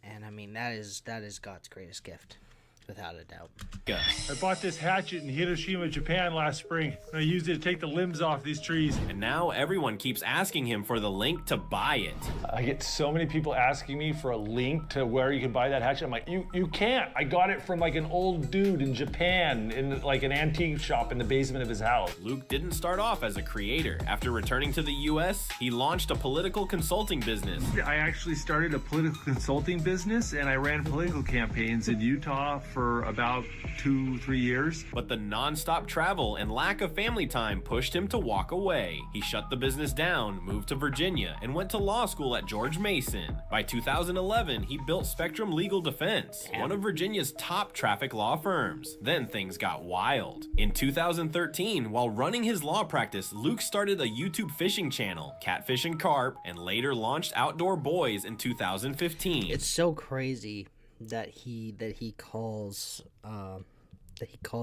And I mean, that is God's greatest gift, without a doubt. I bought this hatchet in Hiroshima, Japan last spring. I used it to take the limbs off these trees. And now everyone keeps asking him for the link to buy it. I get so many people asking me for a link to where you can buy that hatchet. I'm like, you can't. I got it from like an old dude in Japan in like an antique shop in the basement of his house. Luke didn't start off as a creator. After returning to the US, he launched a political consulting business. I actually started a political consulting business, and I ran political campaigns in Utah for about 2-3 years. But the non-stop travel and lack of family time pushed him to walk away. He shut the business down, moved to Virginia, and went to law school at George Mason. By 2011, he built Spectrum Legal Defense, one of Virginia's top traffic law firms. Then things got wild. In 2013, while running his law practice, Luke started a YouTube fishing channel, Catfish and Carp, and later launched Outdoor Boys in 2015. It's so crazy that he called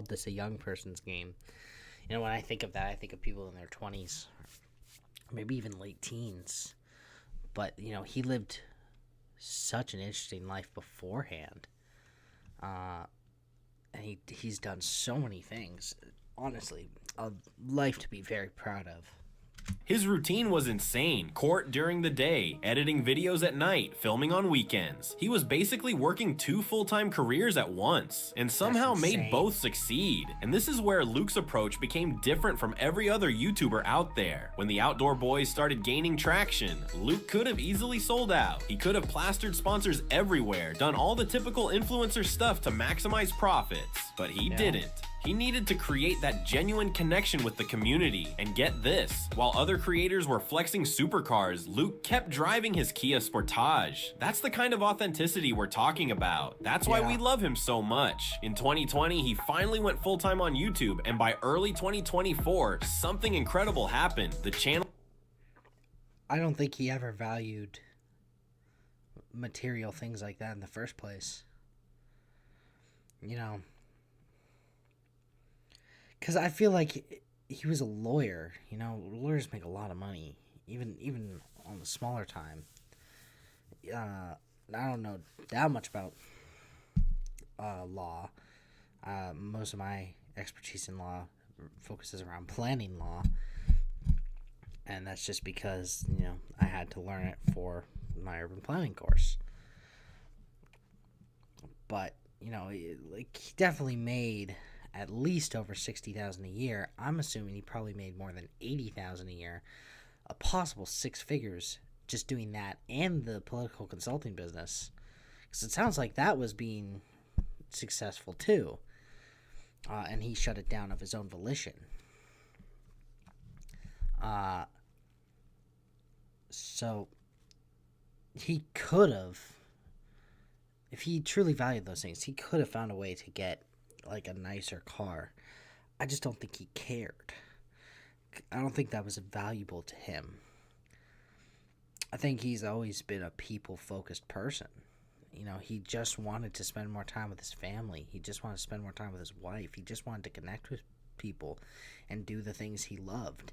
this a young person's game. You know, when I think of that, I think of people in their 20s, maybe even late teens. But, you know, he lived such an interesting life beforehand. And he's done so many things. Honestly, a life to be very proud of. His routine was insane. Court during the day, editing videos at night, filming on weekends. He was basically working 2 full-time careers at once, and somehow made both succeed. And this is where Luke's approach became different from every other YouTuber out there. When the Outdoor Boys started gaining traction, Luke could have easily sold out. He could have plastered sponsors everywhere, done all the typical influencer stuff to maximize profits, but he didn't. He needed to create that genuine connection with the community. And get this, while other creators were flexing supercars, Luke kept driving his Kia Sportage. That's the kind of authenticity we're talking about. That's why we love him so much. In 2020, he finally went full-time on YouTube, and by early 2024, something incredible happened. The channel... I don't think he ever valued material things like that in the first place. You know, because I feel like he was a lawyer. You know, lawyers make a lot of money, even on the smaller time. I don't know that much about law. Most of my expertise in law focuses around planning law, and that's just because, you know, I had to learn it for my urban planning course. But, you know, like, he definitely made at least over $60,000 a year. I'm assuming he probably made more than $80,000 a year, a possible 6 figures, just doing that and the political consulting business. Because it sounds like that was being successful too, and he shut it down of his own volition. So he could have, if he truly valued those things, he could have found a way to get like a nicer car. I just don't think he cared. I don't think that was valuable to him. I think he's always been a people-focused person. You know, he just wanted to spend more time with his family. He just wanted to spend more time with his wife. He just wanted to connect with people and do the things he loved.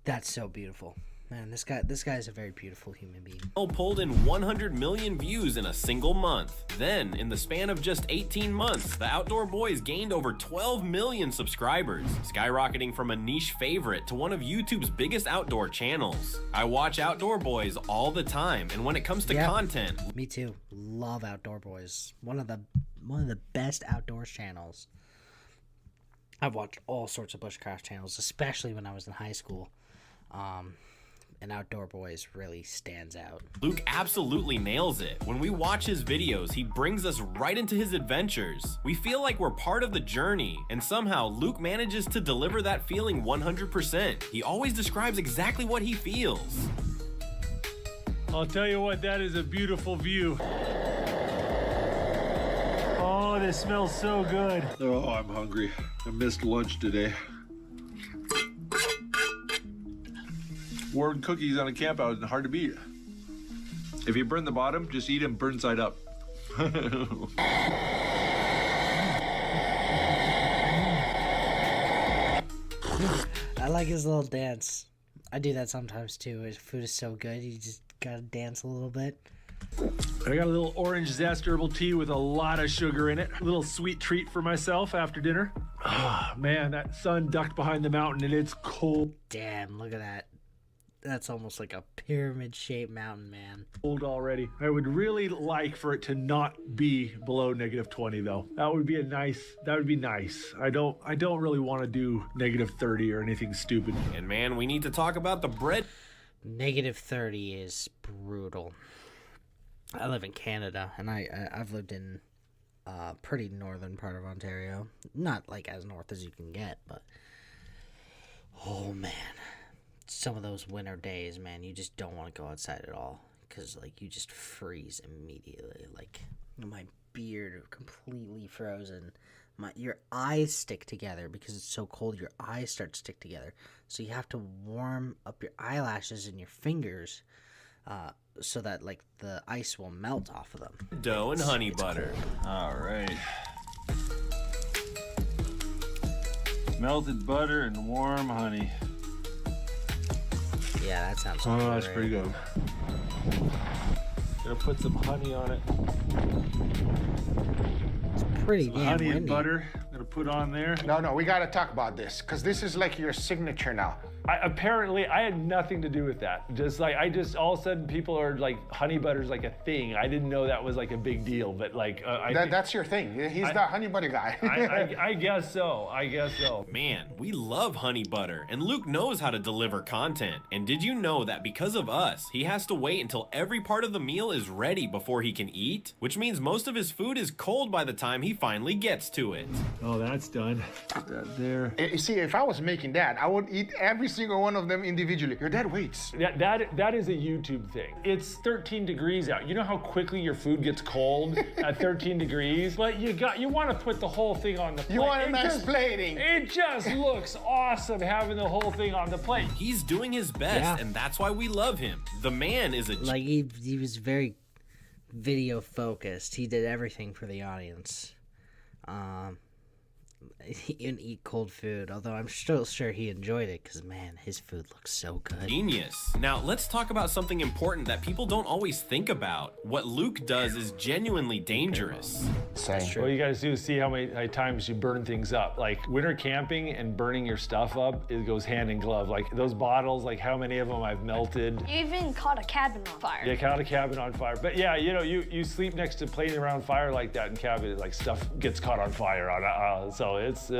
That's so beautiful. Man, this guy is a very beautiful human being. Pulled in 100 million views in a single month. Then, in the span of just 18 months, the Outdoor Boys gained over 12 million subscribers, skyrocketing from a niche favorite to one of YouTube's biggest outdoor channels. I watch Outdoor Boys all the time, and when it comes to content, me too. Love Outdoor Boys. One of the best outdoors channels. I've watched all sorts of bushcraft channels, especially when I was in high school. And Outdoor Boys really stands out. Luke absolutely nails it. When we watch his videos, he brings us right into his adventures. We feel like we're part of the journey, and somehow Luke manages to deliver that feeling 100%. He always describes exactly what he feels. I'll tell you what, that is a beautiful view. Oh, this smells so good. Oh, I'm hungry. I missed lunch today. Warm cookies on a camp out and hard to beat. If you burn the bottom, just eat them burn side up. I like his little dance. I do that sometimes too. His food is so good, you just gotta dance a little bit. I got a little orange zest herbal tea with a lot of sugar in it. A little sweet treat for myself after dinner. Ah, man, that sun ducked behind the mountain and it's cold. Damn, look at that. That's almost like a pyramid-shaped mountain, man. Cold already. I would really like for it to not be below -20 though. That would be nice. I don't really want to do -30 or anything stupid. And man, we need to talk about the bread. -30 is brutal. I live in Canada, and I've lived in a pretty northern part of Ontario. Not like as north as you can get, but oh man. Some of those winter days, man, you just don't want to go outside at all because, like, you just freeze immediately. Like, my beard completely frozen. Your eyes stick together because it's so cold. Your eyes start to stick together. So you have to warm up your eyelashes and your fingers so that, like, the ice will melt off of them. Dough and honey butter. All right. Melted butter and warm honey. Yeah, that sounds good. Oh, that's pretty good. Gonna put some honey on it. It's pretty damn honey windy. And butter. Gonna put on there. No, we gotta talk about this, because this is like your signature now. Apparently, I had nothing to do with that. Just like, all of a sudden people are like, honey butter's like a thing. I didn't know that was like a big deal, but like... that's your thing. He's the honey butter guy. I guess so. Man, we love honey butter, and Luke knows how to deliver content. And did you know that because of us, he has to wait until every part of the meal is ready before he can eat? Which means most of his food is cold by the time he finally gets to it. Oh, that's done. Put that there. You see, if I was making that, I would eat every single one of them individually. Your dad waits. That is a YouTube thing. It's 13 degrees out. You know how quickly your food gets cold at 13 degrees? But you want to put the whole thing on the plate. You want a nice plating. It just looks awesome having the whole thing on the plate. He's doing his best, and that's why we love him. The man is a... Like, he was very video focused. He did everything for the audience. And eat cold food, although I'm still sure he enjoyed it because, man, his food looks so good. Genius. Now, let's talk about something important that people don't always think about. What Luke does is genuinely dangerous. What you guys do is see how many times you burn things up. Like, winter camping and burning your stuff up, it goes hand in glove. Like, those bottles, like how many of them I've melted. You even caught a cabin on fire. Yeah, caught a cabin on fire. But yeah, you know, you sleep next to playing around fire like that in cabin, like stuff gets caught on fire. So it's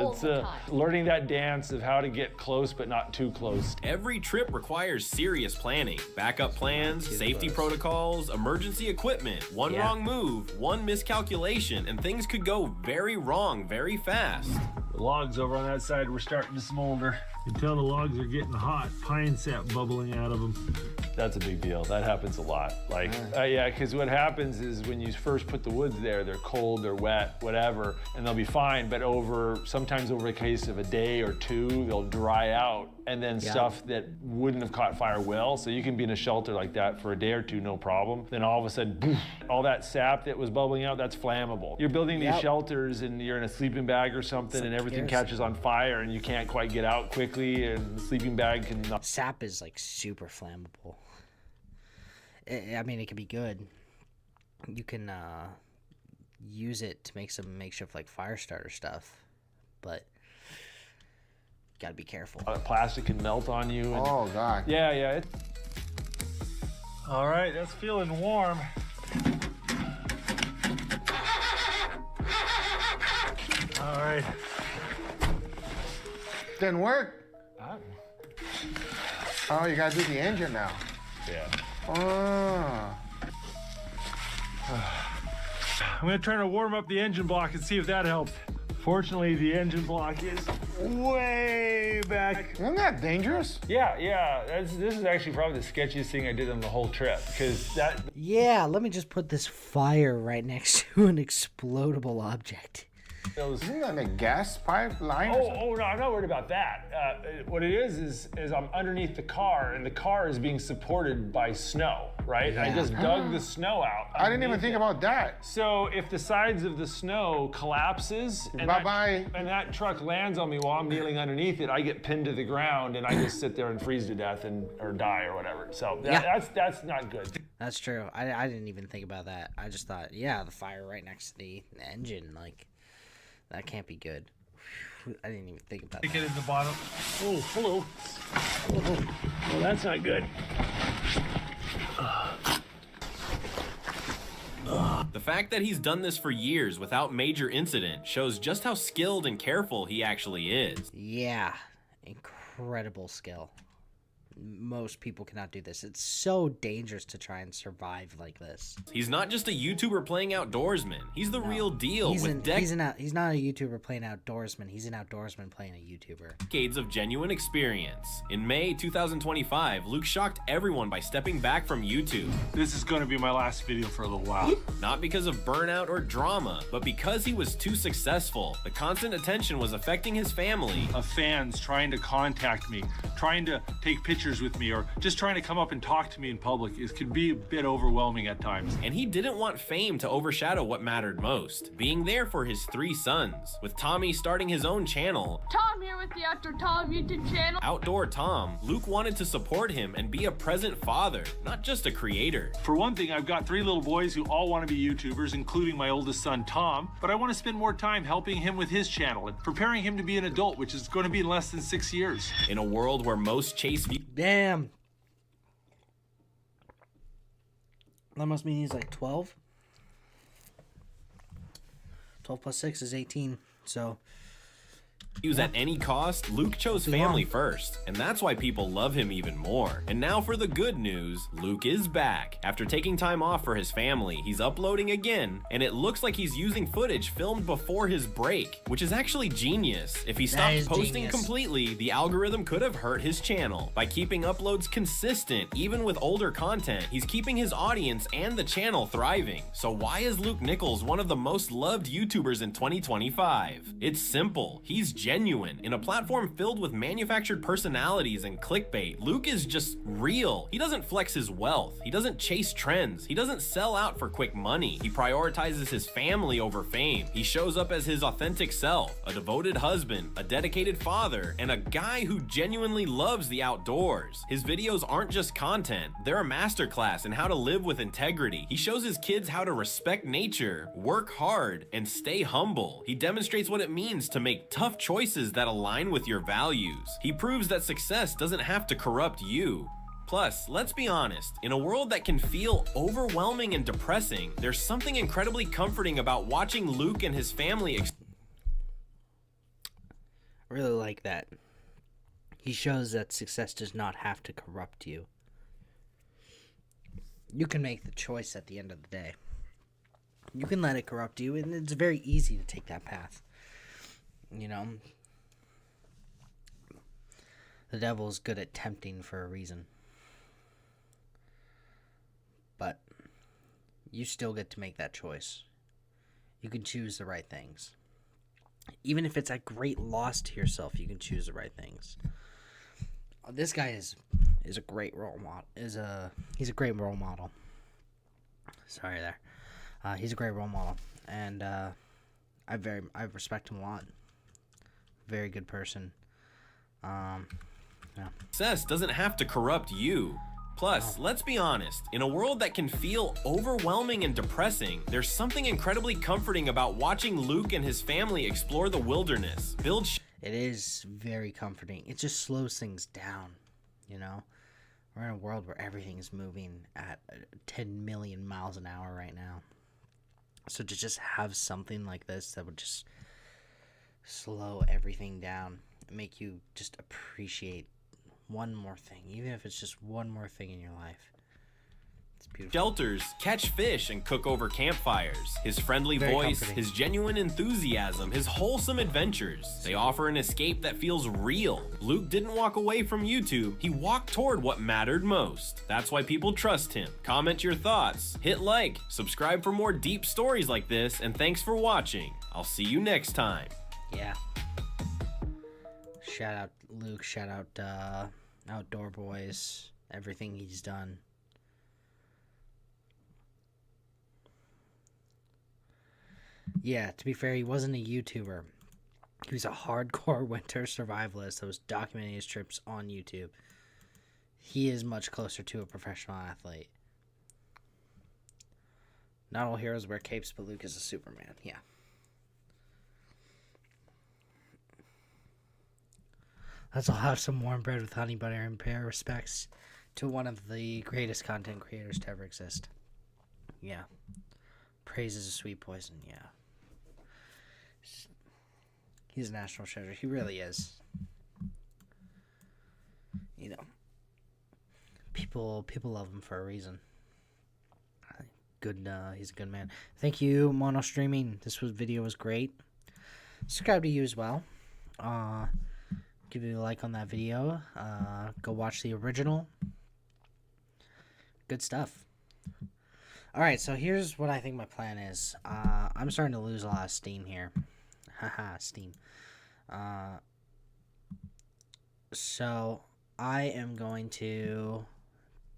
learning that dance of how to get close but not too close. Every trip requires serious planning. Backup plans, safety protocols, emergency equipment. One wrong move, one miscalculation, and things could go very wrong very fast. The logs over on that side were starting to smolder. You can tell the logs are getting hot, pine sap bubbling out of them. That's a big deal. That happens a lot. Like, yeah, because what happens is when you first put the woods there, they're cold, they're wet, whatever, and they'll be fine. But sometimes over a case of a day or two, they'll dry out, and then stuff that wouldn't have caught fire will. So you can be in a shelter like that for a day or two, no problem. Then all of a sudden, poof, all that sap that was bubbling out, that's flammable. You're building these shelters, and you're in a sleeping bag or something, and everything catches on fire, and you can't quite get out quickly, and the sleeping bag can. Sap is like super flammable. I mean, it can be good. You can use it to make some makeshift like fire starter stuff, but you gotta be careful. Plastic can melt on you. Oh God. Yeah. All right, that's feeling warm. All right. Didn't work. Oh, you gotta do the engine now. Yeah. Oh. I'm gonna try to warm up the engine block and see if that helps. Fortunately, the engine block is way back. Isn't that dangerous? Yeah. This is actually probably the sketchiest thing I did on the whole trip, because that. Yeah, let me just put this fire right next to an explodable object. Isn't that a gas pipeline? Oh no, I'm not worried about that. What it is I'm underneath the car, and the car is being supported by snow, right? Yeah. I just dug the snow out. I didn't even think about that. So if the sides of the snow collapses and that truck lands on me while I'm kneeling underneath it, I get pinned to the ground, and I just sit there and freeze to death or die or whatever. So that's not good. That's true. I didn't even think about that. I just thought, the fire right next to the engine, like, that can't be good. I didn't even think about that. Get in the bottom. Oh, hello. Well, that's not good. The fact that he's done this for years without major incident shows just how skilled and careful he actually is. Yeah, incredible skill. Most people cannot do this. It's so dangerous to try and survive like this. He's not just a YouTuber playing outdoorsman. He's the real deal. He's not a YouTuber playing outdoorsman. He's an outdoorsman playing a YouTuber. Decades of genuine experience. In May 2025, Luke shocked everyone by stepping back from YouTube. This is going to be my last video for a little while. Not because of burnout or drama, but because he was too successful. The constant attention was affecting his family. Of fans trying to contact me, trying to take pictures with me, or just trying to come up and talk to me in public. It could be a bit overwhelming at times. And he didn't want fame to overshadow what mattered most, being there for his 3 sons. With Tommy starting his own channel, Tom here with the Outdoor Tom YouTube channel. Outdoor Tom, Luke wanted to support him and be a present father, not just a creator. For one thing, I've got 3 little boys who all want to be YouTubers, including my oldest son, Tom, but I want to spend more time helping him with his channel and preparing him to be an adult, which is going to be in less than 6 years. In a world where most chase Damn. That must mean he's like 12. 12 plus 6 is 18, so... views at any cost, Luke chose family first, and that's why people love him even more. And now for the good news, Luke is back. After taking time off for his family, he's uploading again, and it looks like he's using footage filmed before his break, which is actually genius. If he stopped posting completely, the algorithm could have hurt his channel. By keeping uploads consistent, even with older content, he's keeping his audience and the channel thriving. So why is Luke Nichols one of the most loved YouTubers in 2025? It's simple. He's genuine. In a platform filled with manufactured personalities and clickbait, Luke is just real. He doesn't flex his wealth. He doesn't chase trends. He doesn't sell out for quick money. He prioritizes his family over fame. He shows up as his authentic self, a devoted husband, a dedicated father, and a guy who genuinely loves the outdoors. His videos aren't just content. They're a masterclass in how to live with integrity. He shows his kids how to respect nature, work hard, and stay humble. He demonstrates what it means to make tough choices that align with your values. He proves that success doesn't have to corrupt you. Plus, let's be honest, in a world that can feel overwhelming and depressing, there's something incredibly comforting about watching Luke and his family. I really like that. He shows that success does not have to corrupt you. You can make the choice at the end of the day. You can let it corrupt you, and it's very easy to take that path. You know? The devil's good at tempting for a reason. But you still get to make that choice. You can choose the right things. Even if it's a great loss to yourself, you can choose the right things. This guy is a great role model. He's a great role model. Sorry there. He's a great role model, and I respect him a lot. Very good person. Yeah. Success doesn't have to corrupt you. Plus, let's be honest, in a world that can feel overwhelming and depressing, there's something incredibly comforting about watching Luke and his family explore the wilderness, It is very comforting. It just slows things down, you know? We're in a world where everything is moving at 10 million miles an hour right now. So to just have something like this that would just slow everything down and make you just appreciate one more thing, even if it's just one more thing in your life. It's beautiful. Shelters, catch fish, and cook over campfires. His friendly Very voice, comforting. his genuine enthusiasm, his wholesome adventures. They offer an escape that feels real. Luke didn't walk away from YouTube. He walked toward what mattered most. That's why people trust him. Comment your thoughts, hit like, subscribe for more deep stories like this, and thanks for watching. I'll see you next time. Yeah. Shout out Luke, shout out Outdoor Boys, everything he's done. Yeah, to be fair, he wasn't a YouTuber. He was a hardcore winter survivalist that was documenting his trips on YouTube. He is much closer to a professional athlete. Not all heroes wear capes, but Luke is a Superman. Yeah. Let's all have some warm bread with honey butter and pay our respects to one of the greatest content creators to ever exist. Yeah. Praise is a sweet poison, yeah. He's a national treasure. He really is. You know, people love him for a reason. He's a good man. Thank you, Mono Streaming. This video was great. Subscribe to you as well. Give you a like on that video. Go watch the original. Good stuff. Alright, so here's what I think my plan is. I'm starting to lose a lot of steam here. Haha, steam. So, I am going to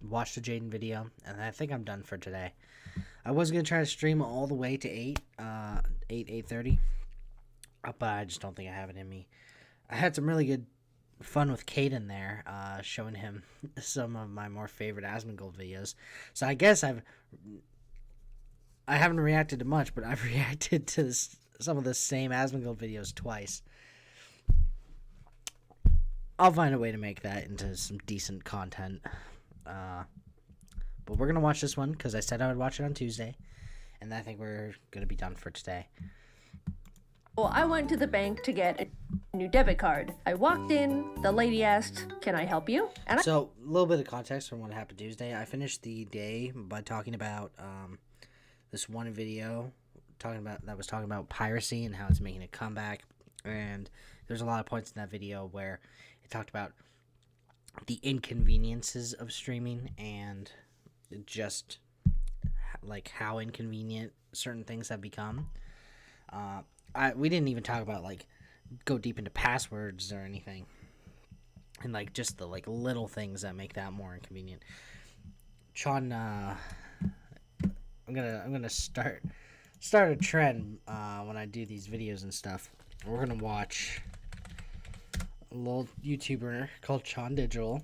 watch the Jaden video, and I think I'm done for today. I was going to try to stream all the way to 8:30, but I just don't think I have it in me. I had some really good fun with Caden there, showing him some of my more favorite Asmongold videos. So I guess I haven't reacted to much, but I've reacted to some of the same Asmongold videos twice. I'll find a way to make that into some decent content. But we're going to watch this one because I said I would watch it on Tuesday. And I think we're going to be done for today. Well, I went to the bank to get a new debit card. I walked in, the lady asked, "Can I help you?" And So, a little bit of context from what happened Tuesday. I finished the day by talking about this one video that was talking about piracy and how it's making a comeback. And there's a lot of points in that video where it talked about the inconveniences of streaming and just like how inconvenient certain things have become. We didn't even talk about like go deep into passwords or anything, and like just the like little things that make that more inconvenient. Sean, I'm gonna start a trend when I do these videos and stuff. We're gonna watch a little YouTuber called Sean Digital.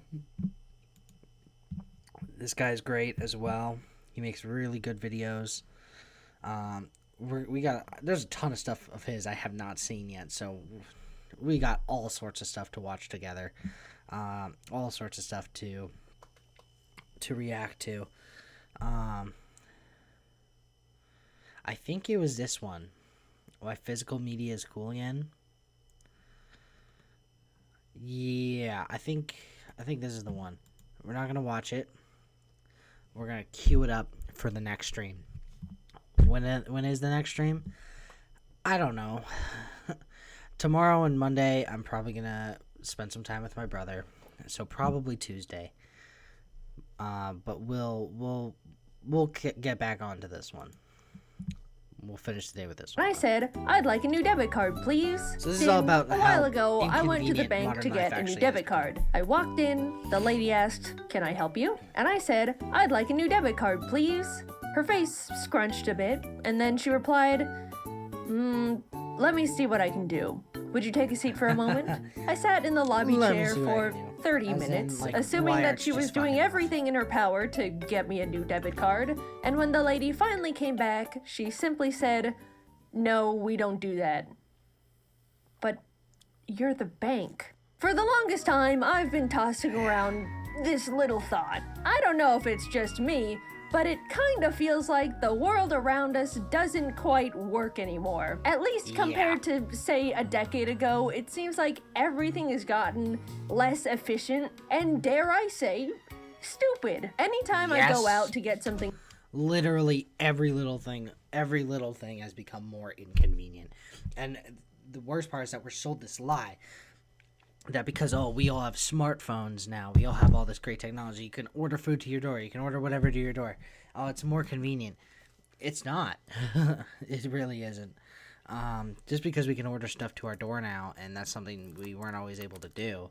This guy's great as well. He makes really good videos. There's a ton of stuff of his I have not seen yet, so we got all sorts of stuff to watch together, all sorts of stuff to react to. I think it was this one, Why Physical Media is Cool Again. Yeah, I think this is the one. We're not gonna watch it. We're gonna queue it up for the next stream. When is the next stream? I don't know. Tomorrow and Monday, I'm probably gonna spend some time with my brother. so probably Tuesday. But we'll get back onto this one. We'll finish the day with this one. I said, I'd like a new debit card, please. So this is all about a while how ago, I went to the inconvenient bank to modern get life a new actually debit is. card. I walked in, the lady asked, can I help you? And I said, I'd like a new debit card, please. Her face scrunched a bit, and then she replied, let me see what I can do. Would you take a seat for a moment? I sat in the lobby Let me chair see what I for can do. 30 As in, minutes, like, assuming why that aren't she you was just doing fucking- everything in her power to get me a new debit card. And when the lady finally came back, she simply said, no, we don't do that. But you're the bank. For the longest time, I've been tossing around this little thought. I don't know if it's just me, but it kind of feels like the world around us doesn't quite work anymore. At least compared to, say, a decade ago, it seems like everything has gotten less efficient and, dare I say, stupid. Anytime I go Yes. out to get something Literally every little thing has become more inconvenient. And the worst part is that we're sold this lie that because, we all have smartphones now, we all have all this great technology, you can order food to your door, you can order whatever to your door. Oh, it's more convenient. It's not. It really isn't. Just because we can order stuff to our door now, and that's something we weren't always able to do,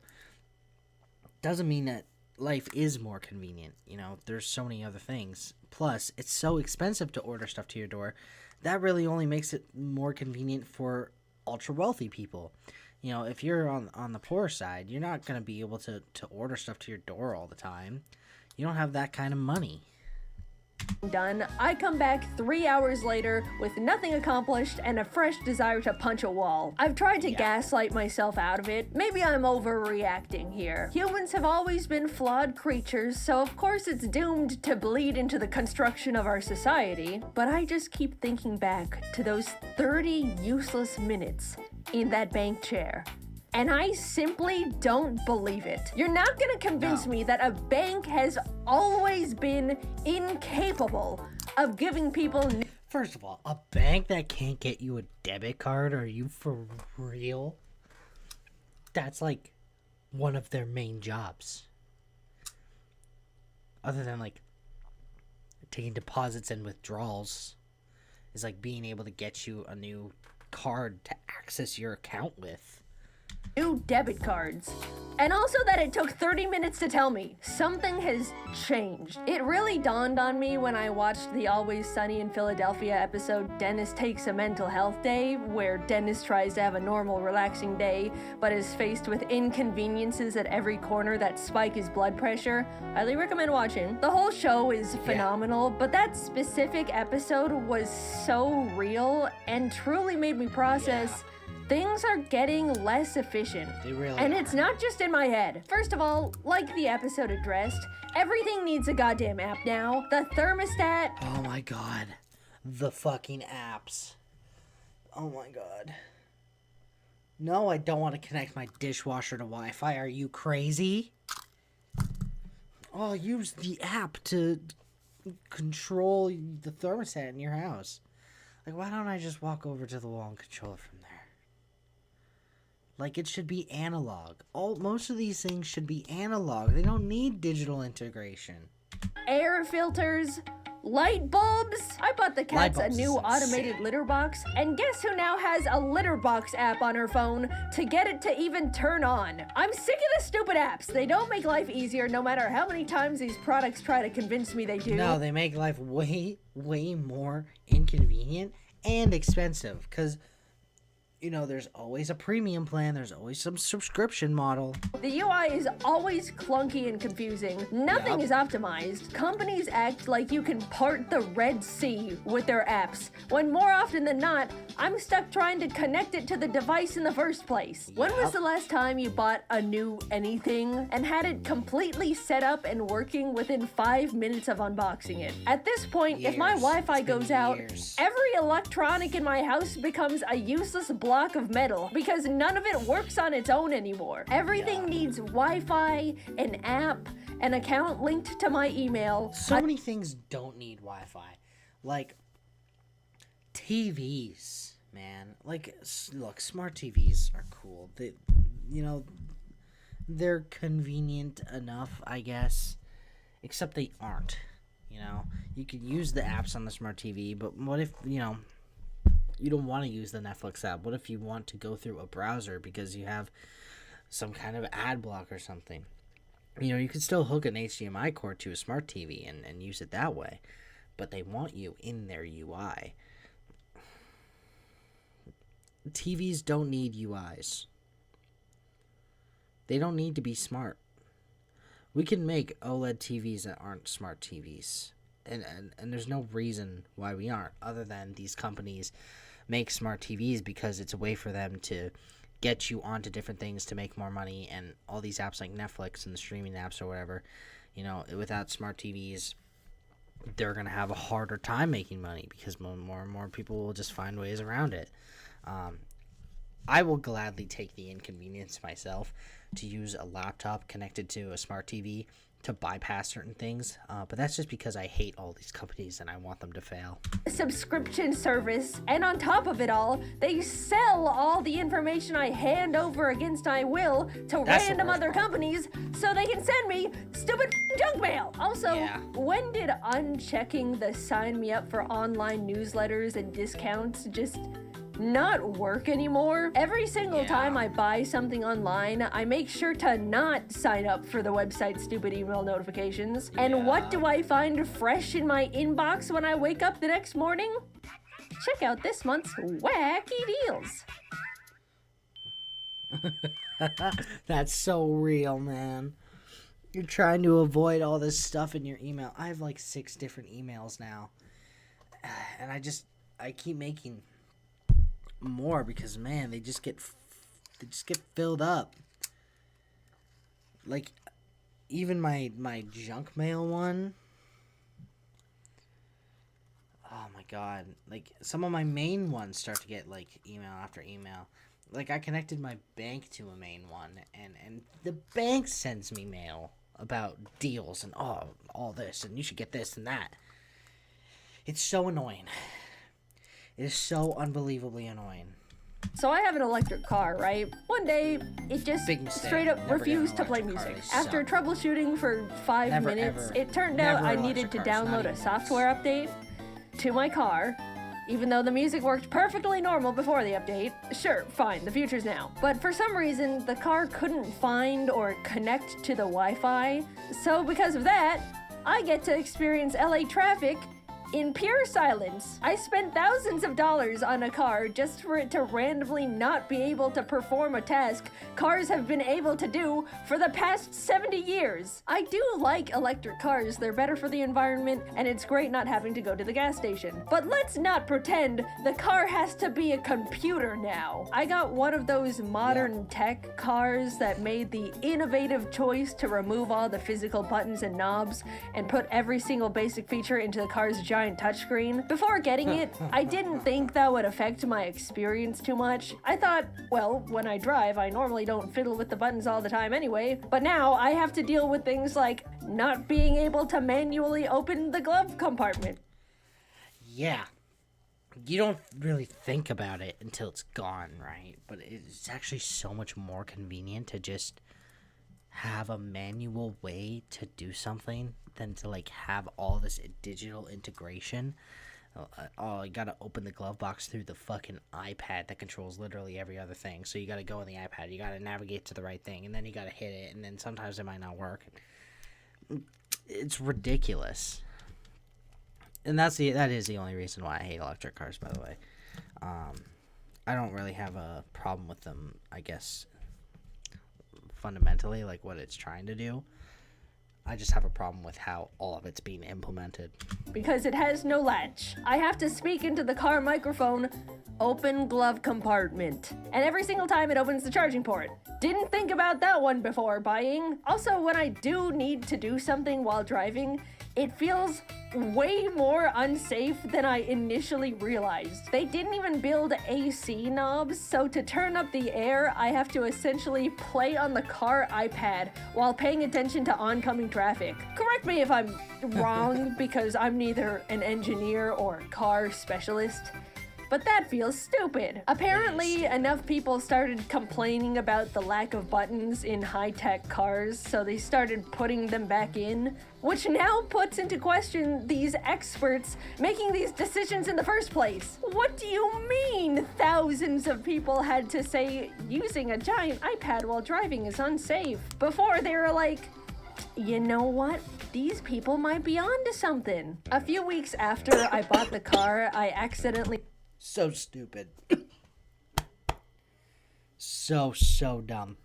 doesn't mean that life is more convenient. There's so many other things. Plus, it's so expensive to order stuff to your door. That really only makes it more convenient for ultra wealthy people. If you're on the poor side, you're not going to be able to order stuff to your door all the time. You don't have that kind of money. done, I come back 3 hours later with nothing accomplished and a fresh desire to punch a wall. I've tried to gaslight myself out of it. Maybe I'm overreacting here. Humans have always been flawed creatures, so of course it's doomed to bleed into the construction of our society. But I just keep thinking back to those 30 useless minutes in that bank chair. And I simply don't believe it. You're not gonna convince me that a bank has always been incapable of giving people. First of all, a bank that can't get you a debit card? Are you for real? That's like one of their main jobs. Other than like taking deposits and withdrawals, is like being able to get you a new card to access your account with. New debit cards. And also that it took 30 minutes to tell me something has changed. It really dawned on me when I watched the Always Sunny in Philadelphia episode Dennis Takes a Mental Health Day, where Dennis tries to have a normal, relaxing day, but is faced with inconveniences at every corner that spike his blood pressure. Highly recommend watching. The whole show is phenomenal, but that specific episode was so real and truly made me process things are getting less efficient. They really And are. it's not just in my head. First of all, like the episode addressed, everything needs a goddamn app now. The thermostat. Oh my god. The fucking apps. Oh my god. No, I don't want to connect my dishwasher to Wi-Fi. Are you crazy? Oh, use the app to control the thermostat in your house. Like, why don't I just walk over to the wall and control it from there? Like, it should be analog. Most of these things should be analog. They don't need digital integration. Air filters, light bulbs. I bought the cats a bulbs new is automated insane. litter box, and guess who now has a litter box app on her phone to get it to even turn on? I'm sick of the stupid apps. They don't make life easier no matter how many times these products try to convince me they do. No, they make life way, way more inconvenient and expensive. Because, there's always a premium plan. There's always some subscription model. The UI is always clunky and confusing. Nothing is optimized. Companies act like you can part the Red Sea with their apps, when more often than not, I'm stuck trying to connect it to the device in the first place. When was the last time you bought a new anything and had it completely set up and working within 5 minutes of unboxing it? At this point, if my Years. Wi-Fi It's been goes out, years. every electronic in my house becomes a useless block of metal because none of it works on its own anymore. Everything needs Wi-Fi, an app, an account linked to my email. So many things don't need Wi-Fi. Like, TVs, man. Like, look, smart TVs are cool. They, they're convenient enough, I guess. Except they aren't. You know, you could use the apps on the smart TV, but what if, you know, you don't want to use the Netflix app? What if you want to go through a browser because you have some kind of ad block or something? You know, you could still hook an HDMI cord to a smart TV and use it that way, but they want you in their UI. TVs don't need UIs. They don't need to be smart. We can make OLED TVs that aren't smart TVs. And there's no reason why we aren't, other than these companies make smart TVs because it's a way for them to get you onto different things to make more money, and all these apps like Netflix and the streaming apps or whatever, you know, without smart TVs, they're going to have a harder time making money because more and more people will just find ways around it. I will gladly take the inconvenience myself to use a laptop connected to a smart TV to bypass certain things, but that's just because I hate all these companies and I want them to fail. Subscription service, and on top of it all, they sell all the information I hand over against my will to random other companies so they can send me stupid junk mail. Also, when did unchecking the sign me up for online newsletters and discounts just not work anymore? Every single time I buy something online, I make sure to not sign up for the website's stupid email notifications. And what do I find fresh in my inbox when I wake up the next morning? Check out this month's wacky deals. That's so real, man. You're trying to avoid all this stuff in your email. I have like 6 different emails now. And I keep making more because, man, they just get filled up. Like, even my junk mail one, oh my god, like some of my main ones start to get like email after email. Like, I connected my bank to a main one, and the bank sends me mail about deals and all this, and you should get this and that. It's so annoying. It is so unbelievably annoying. So I have an electric car, right? One day, it just straight up refused to play music. After troubleshooting for 5 minutes, it turned out I needed to download a software update to my car. Even though the music worked perfectly normal before the update. Sure, fine, the future's now. But for some reason, the car couldn't find or connect to the Wi-Fi. So because of that, I get to experience LA traffic in pure silence. I spent thousands of dollars on a car just for it to randomly not be able to perform a task cars have been able to do for the past 70 years. I do like electric cars. They're better for the environment, and it's great not having to go to the gas station. But let's not pretend the car has to be a computer now. I got one of those modern tech cars that made the innovative choice to remove all the physical buttons and knobs and put every single basic feature into the car's giant touchscreen. Before getting it, I didn't think that would affect my experience too much. I thought, well, when I drive, I normally don't fiddle with the buttons all the time anyway, but now I have to deal with things like not being able to manually open the glove compartment. Yeah. You don't really think about it until it's gone, right? But it's actually so much more convenient to just have a manual way to do something than to like have all this digital integration. You gotta open the glove box through the fucking iPad that controls literally every other thing. So you gotta go on the iPad, you gotta navigate to the right thing, and then you gotta hit it, and then sometimes it might not work. It's ridiculous. And that is the only reason why I hate electric cars, by the way. I don't really have a problem with them, I guess, fundamentally, like what it's trying to do. I just have a problem with how all of it's being implemented. Because it has no latch. I have to speak into the car microphone, open glove compartment. And every single time it opens the charging port. Didn't think about that one before buying. Also, when I do need to do something while driving, it feels way more unsafe than I initially realized. They didn't even build AC knobs, so to turn up the air, I have to essentially play on the car iPad while paying attention to oncoming traffic. Correct me if I'm wrong, because I'm neither an engineer or car specialist. but that feels stupid. Apparently, enough people started complaining about the lack of buttons in high-tech cars, so they started putting them back in, which now puts into question these experts making these decisions in the first place. What do you mean thousands of people had to say using a giant iPad while driving is unsafe? Before they were like, you know what? These people might be onto something. A few weeks after I bought the car, I accidentally... So stupid. So dumb.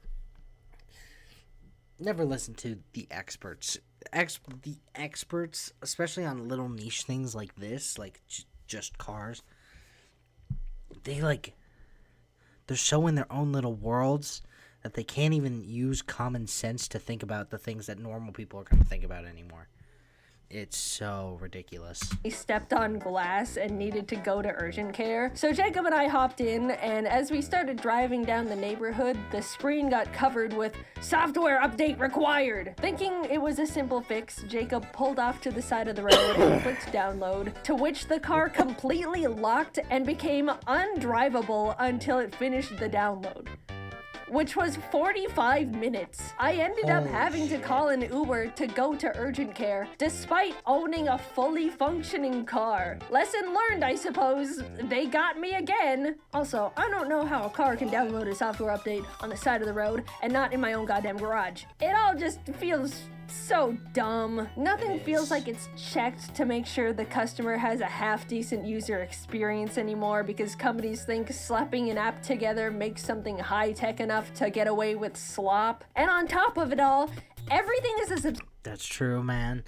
Never listen to the experts. The experts, especially on little niche things like this, like just cars, they're so in their own little worlds that they can't even use common sense to think about the things that normal people are going to think about anymore. It's so ridiculous. He stepped on glass and needed to go to urgent care. So Jacob and I hopped in, and as we started driving down the neighborhood, the screen got covered with software update required. Thinking it was a simple fix, Jacob pulled off to the side of the road and clicked download, to which the car completely locked and became undrivable until it finished the download, which was 45 minutes. I ended up having to call an Uber to go to urgent care, despite owning a fully functioning car. Lesson learned, I suppose. They got me again. Also, I don't know how a car can download a software update on the side of the road and not in my own goddamn garage. It all just feels so dumb. Nothing feels like it's checked to make sure the customer has a half-decent user experience anymore, because companies think slapping an app together makes something high-tech enough to get away with slop. And on top of it all, everything is a That's true, man.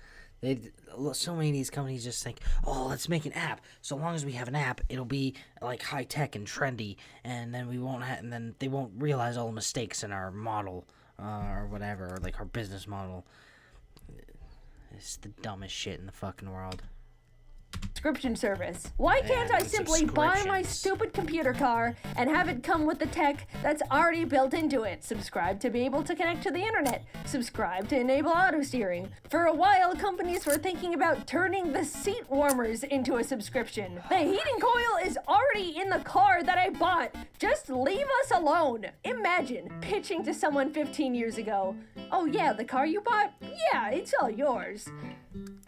So many of these companies just think, oh, let's make an app. So long as we have an app, it'll be like high tech and trendy, and then and then they won't realize all the mistakes in our model or whatever, or like our business model. It's the dumbest shit in the fucking world. subscription service. Why can't I simply buy my stupid computer car and have it come with the tech that's already built into it? Subscribe to be able to connect to the internet. Subscribe to enable auto steering. For a while, companies were thinking about turning the seat warmers into a subscription. The heating coil is already in the car that I bought. Just leave us alone. Imagine pitching to someone 15 years ago, oh yeah, the car you bought? Yeah, it's all yours.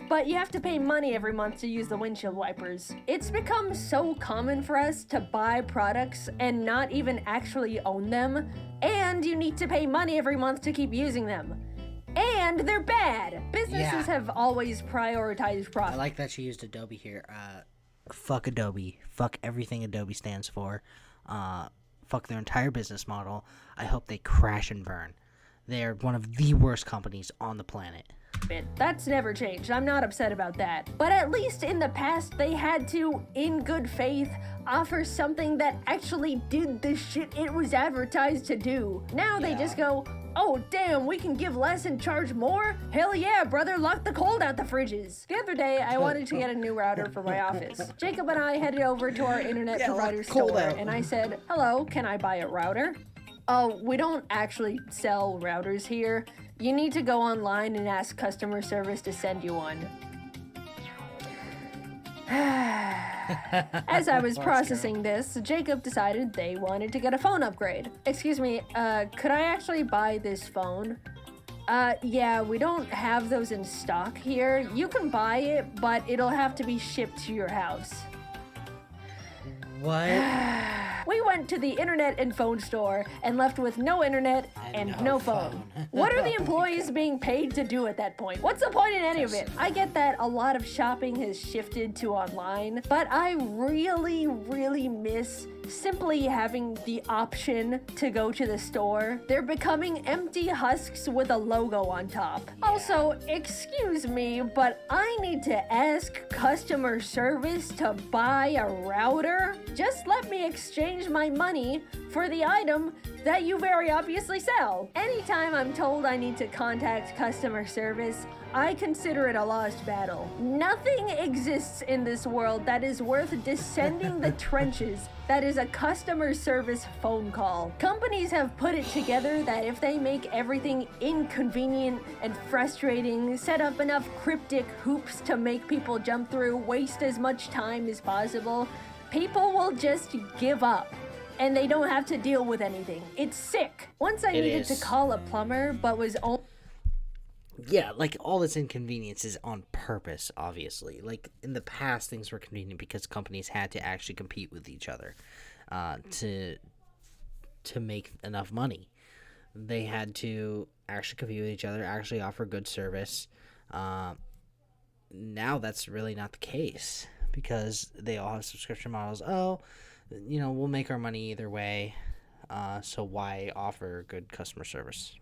But you have to pay money every month to use the windshield wipers. It's become so common for us to buy products and not even actually own them, and you need to pay money every month to keep using them. And they're bad. Businesses have always prioritized profit. I like that she used Adobe here. Fuck Adobe. Fuck everything Adobe stands for. Fuck their entire business model. I hope they crash and burn. They're one of the worst companies on the planet. That's never changed. I'm not upset about that. But at least in the past, they had to, in good faith, offer something that actually did the shit it was advertised to do. Now they just go, oh damn, we can give less and charge more? Hell yeah, brother, lock the cold out the fridges. The other day, I wanted to get a new router for my office. Jacob and I headed over to our internet provider store, and I said, hello, can I buy a router? Oh, we don't actually sell routers here. You need to go online and ask customer service to send you one. As I was processing this, Jacob decided they wanted to get a phone upgrade. Excuse me, could I actually buy this phone? Yeah, we don't have those in stock here. You can buy it, but it'll have to be shipped to your house. What? We went to the internet and phone store and left with no internet and no phone. What are the employees being paid to do at that point? What's the point in any of it? I get that a lot of shopping has shifted to online, but I really, really miss simply having the option to go to the store. They're becoming empty husks with a logo on top. Also, excuse me, but I need to ask customer service to buy a router? Just let me exchange my money for the item that you very obviously sell. Anytime I'm told I need to contact customer service, I consider it a lost battle. Nothing exists in this world that is worth descending the trenches that is a customer service phone call. Companies have put it together that if they make everything inconvenient and frustrating, set up enough cryptic hoops to make people jump through, waste as much time as possible, people will just give up. And they don't have to deal with anything. It's sick. Once I needed to call a plumber, but was only... Yeah, like, all this inconvenience is on purpose, obviously. Like, in the past, things were convenient because companies had to actually compete with each other to make enough money. They had to actually compete with each other, actually offer good service. Now that's really not the case because they all have subscription models. Oh, you know, we'll make our money either way, so why offer good customer service?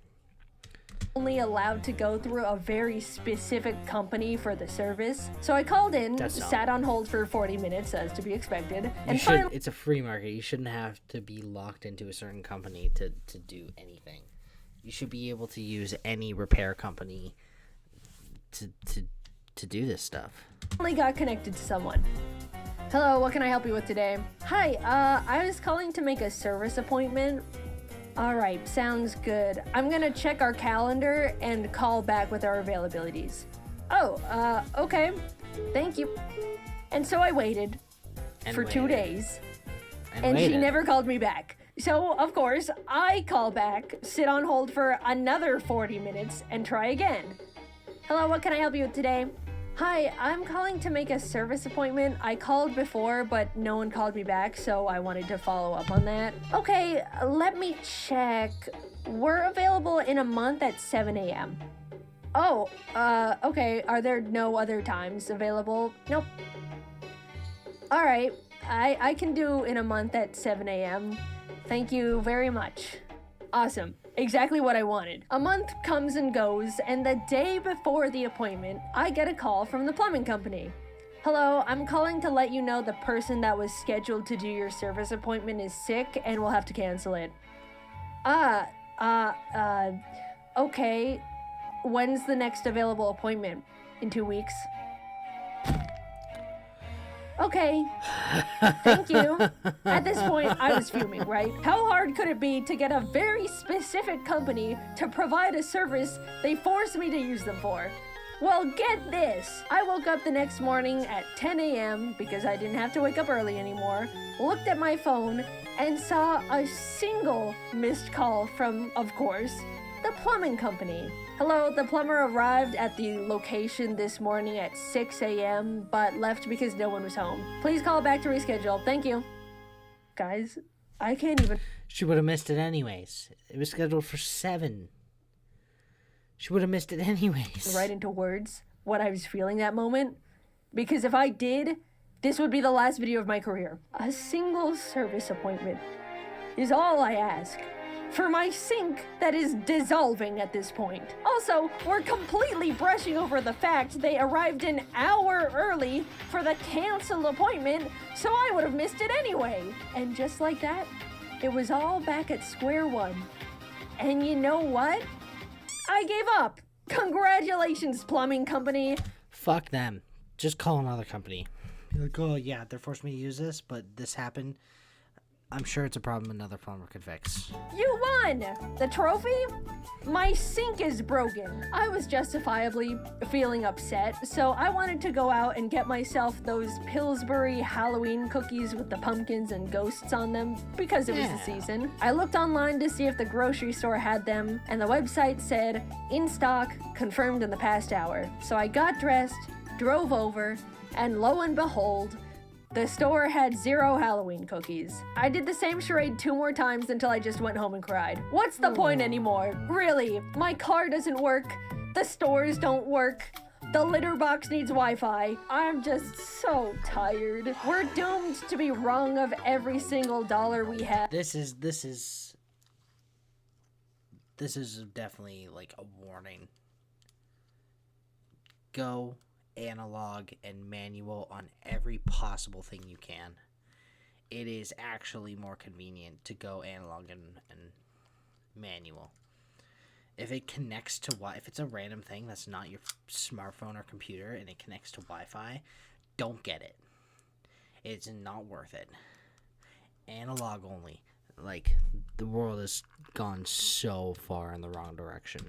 Only allowed to go through a very specific company for the service. So I called in, sat on hold for 40 minutes, as to be expected, and finally... It's a free market. You shouldn't have to be locked into a certain company to do anything. You should be able to use any repair company to do this stuff. Finally got connected to someone. Hello, what can I help you with today? Hi, I was calling to make a service appointment. Alright, sounds good. I'm gonna check our calendar and call back with our availabilities. Oh, okay. Thank you. And so I waited for 2 days. And she never called me back. So, of course, I call back, sit on hold for another 40 minutes, and try again. Hello, what can I help you with today? Hi, I'm calling to make a service appointment. I called before, but no one called me back, so I wanted to follow up on that. Okay, let me check. We're available in a month at 7 a.m. Oh, okay. Are there no other times available? Nope. All right, I can do in a month at 7 a.m. Thank you very much. Awesome. Exactly what I wanted. A month comes and goes, and the day before the appointment, I get a call from the plumbing company. Hello, I'm calling to let you know the person that was scheduled to do your service appointment is sick and will have to cancel it. Okay. When's the next available appointment? In 2 weeks? Okay, thank you. At this point, I was fuming, right? How hard could it be to get a very specific company to provide a service they forced me to use them for? Well, get this. I woke up the next morning at 10 a.m. because I didn't have to wake up early anymore, looked at my phone, and saw a single missed call from, of course, the plumbing company. Hello, the plumber arrived at the location this morning at 6 a.m. but left because no one was home. Please call back to reschedule. Thank you. Guys, I can't even... She would have missed it anyways. It was scheduled for 7. She would have missed it anyways. Right into words what I was feeling that moment. Because if I did, this would be the last video of my career. A single service appointment is all I ask. For my sink that is dissolving at this point. Also, we're completely brushing over the fact they arrived an hour early for the canceled appointment, so I would have missed it anyway. And just like that, it was all back at square one. And you know what? I gave up. Congratulations, plumbing company. Fuck them. Just call another company. Be like, oh yeah, they're forcing me to use this, but this happened. I'm sure it's a problem another plumber could fix. You won! The trophy? My sink is broken. I was justifiably feeling upset, so I wanted to go out and get myself those Pillsbury Halloween cookies with the pumpkins and ghosts on them, because it was the season. I looked online to see if the grocery store had them, and the website said, in stock, confirmed in the past hour. So I got dressed, drove over, and lo and behold, the store had 0 Halloween cookies. I did the same charade 2 more times until I just went home and cried. What's the point anymore? Really, my car doesn't work, the stores don't work, the litter box needs Wi-Fi. I'm just so tired. We're doomed to be wrung of every single dollar we have. This is definitely like a warning. Go analog and manual on every possible thing you can. It is actually more convenient to go analog and manual. If it connects to if it's a random thing that's not your smartphone or computer and it connects to Wi-Fi, don't get it. It's not worth it. Analog only. like the world has gone so far in the wrong direction.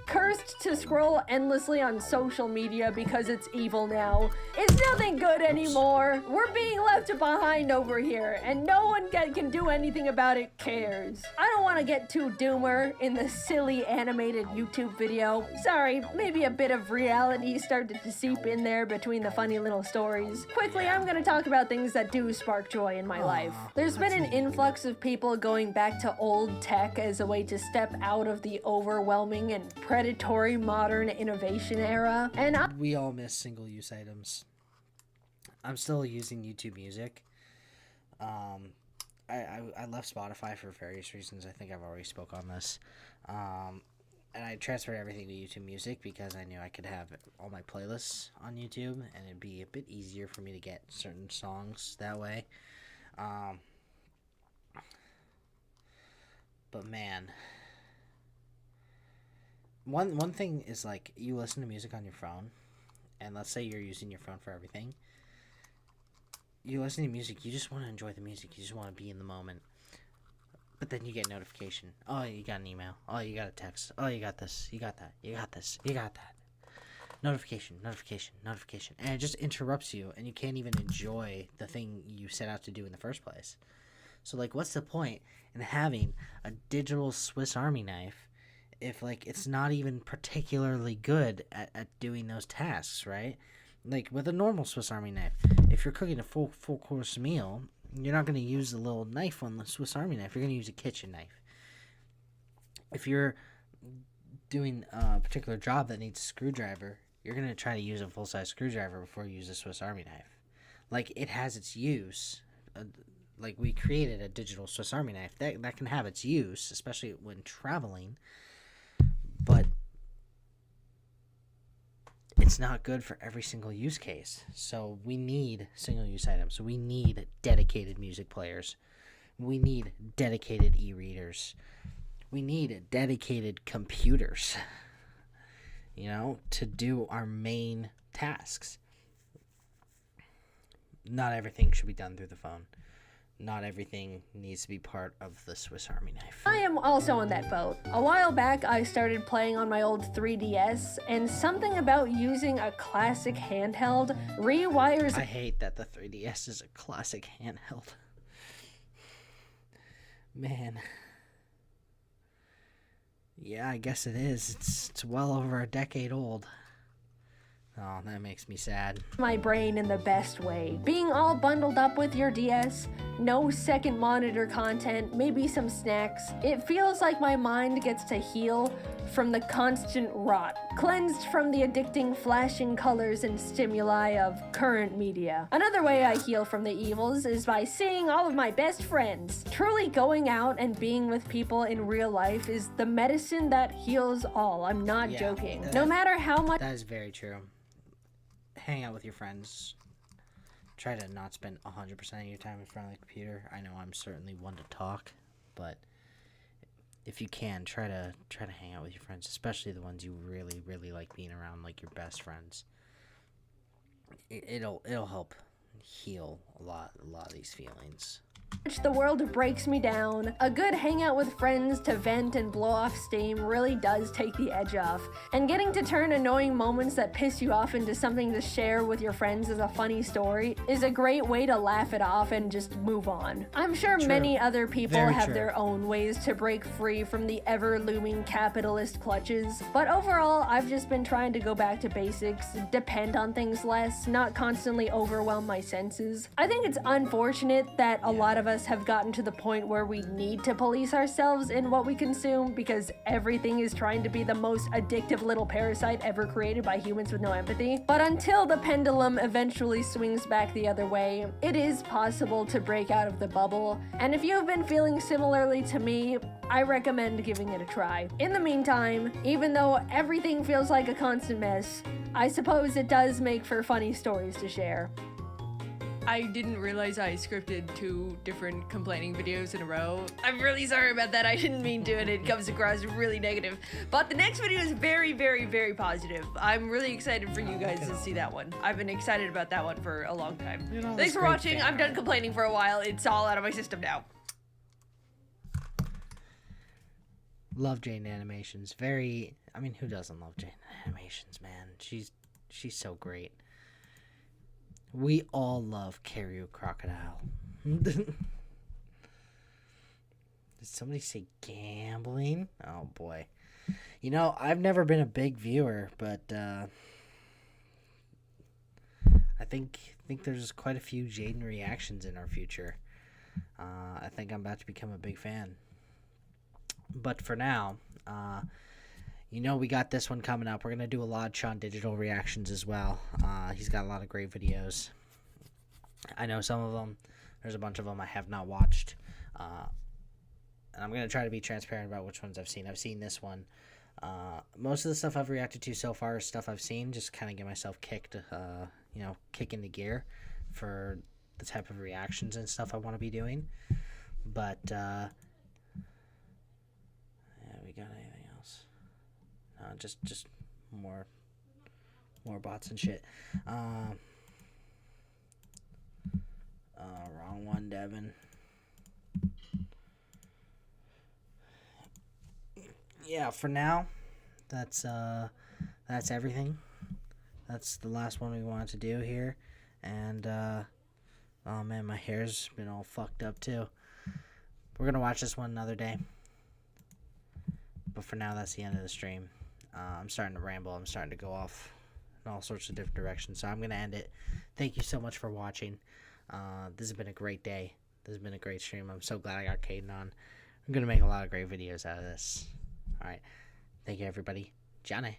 Cursed to scroll endlessly on social media because it's evil now. It's nothing good anymore. We're being left behind over here, and no one can do anything about it cares. I don't want to get too doomer in the silly animated YouTube video. Sorry, maybe a bit of reality started to seep in there between the funny little stories. Quickly, I'm gonna talk about things that do spark joy in my life. There's been an influx of people going back to old tech as a way to step out of the overwhelming and predatory modern innovation era. And we all miss single-use items. I'm still using YouTube Music. I left Spotify for various reasons. I think I've already spoke on this. And I transferred everything to YouTube Music because I knew I could have all my playlists on YouTube, and it'd be a bit easier for me to get certain songs that way. But man, one thing is, like, you listen to music on your phone, and let's say you're using your phone for everything. You listen to music, you just want to enjoy the music, you just want to be in the moment. But then you get notification. Oh, you got an email. Oh, you got a text. Oh, you got this. You got that. You got this. You got that. Notification, notification, notification. And it just interrupts you, and you can't even enjoy the thing you set out to do in the first place. So, like, what's the point in having a digital Swiss Army knife if, like, it's not even particularly good at doing those tasks, right? Like, with a normal Swiss Army knife, if you're cooking a full course meal, you're not going to use the little knife on the Swiss Army knife. You're going to use a kitchen knife. If you're doing a particular job that needs a screwdriver, you're going to try to use a full-size screwdriver before you use a Swiss Army knife. Like, it has its use. Like, we created a digital Swiss Army knife. That can have its use, especially when traveling. But it's not good for every single use case. So we need single-use items. We need dedicated music players. We need dedicated e-readers. We need dedicated computers, to do our main tasks. Not everything should be done through the phone. Not everything needs to be part of the Swiss Army knife. I am also on that boat. A while back, I started playing on my old 3DS, and something about using a classic handheld rewires... I hate that the 3DS is a classic handheld. Man. Yeah, I guess it is. It's well over a decade old. Oh, that makes me sad. My brain in the best way. Being all bundled up with your DS, no second monitor content, maybe some snacks. It feels like my mind gets to heal from the constant rot, cleansed from the addicting flashing colors and stimuli of current media. Another way I heal from the evils is by seeing all of my best friends. Truly going out and being with people in real life is the medicine that heals all. I'm not joking. No matter how much... That is very true. Hang out with your friends. Try to not spend 100% of your time in front of the computer. I know I'm certainly one to talk, but if you can, try to hang out with your friends, especially the ones you really, really like being around, like your best friends. It'll help heal a lot of these feelings. The world breaks me down. A good hangout with friends to vent and blow off steam really does take the edge off. And getting to turn annoying moments that piss you off into something to share with your friends as a funny story is a great way to laugh it off and just move on. I'm sure many other people have their own ways to break free from the ever-looming capitalist clutches. But overall, I've just been trying to go back to basics, depend on things less, not constantly overwhelm my senses. I think it's unfortunate that a lot of us have gotten to the point where we need to police ourselves in what we consume because everything is trying to be the most addictive little parasite ever created by humans with no empathy. But until the pendulum eventually swings back the other way, it is possible to break out of the bubble. And if you've been feeling similarly to me, I recommend giving it a try. In the meantime, even though everything feels like a constant mess, I suppose it does make for funny stories to share. I didn't realize I scripted 2 different complaining videos in a row. I'm really sorry about that. I didn't mean to, and it comes across really negative. But the next video is very, very, very positive. I'm really excited for you guys to see that one. I've been excited about that one for a long time. Thanks for watching. I'm done complaining for a while. It's all out of my system now. Love Jaden Animations. Very, I mean, who doesn't love Jaden Animations, man? She's so great. We all love Carryu Crocodile. Did somebody say gambling? Oh boy. You know, I've never been a big viewer, but I think there's quite a few Jaden reactions in our future. I think I'm about to become a big fan. But for now, you know, we got this one coming up. We're going to do a lot of Sean Digital reactions as well. He's got a lot of great videos. I know some of them. There's a bunch of them I have not watched. And I'm going to try to be transparent about which ones I've seen. I've seen this one. Most of the stuff I've reacted to so far is stuff I've seen. Just kind of get myself kick into gear for the type of reactions and stuff I want to be doing. But, yeah, we got anything else? Just more bots and shit. Wrong one, Devin. Yeah, for now, that's everything. That's the last one we wanted to do here. And, oh man, my hair's been all fucked up too. We're gonna watch this one another day. But for now, that's the end of the stream. I'm starting to ramble. I'm starting to go off in all sorts of different directions. So I'm going to end it. Thank you so much for watching. This has been a great day. This has been a great stream. I'm so glad I got Caden on. I'm going to make a lot of great videos out of this. All right. Thank you, everybody. Johnny.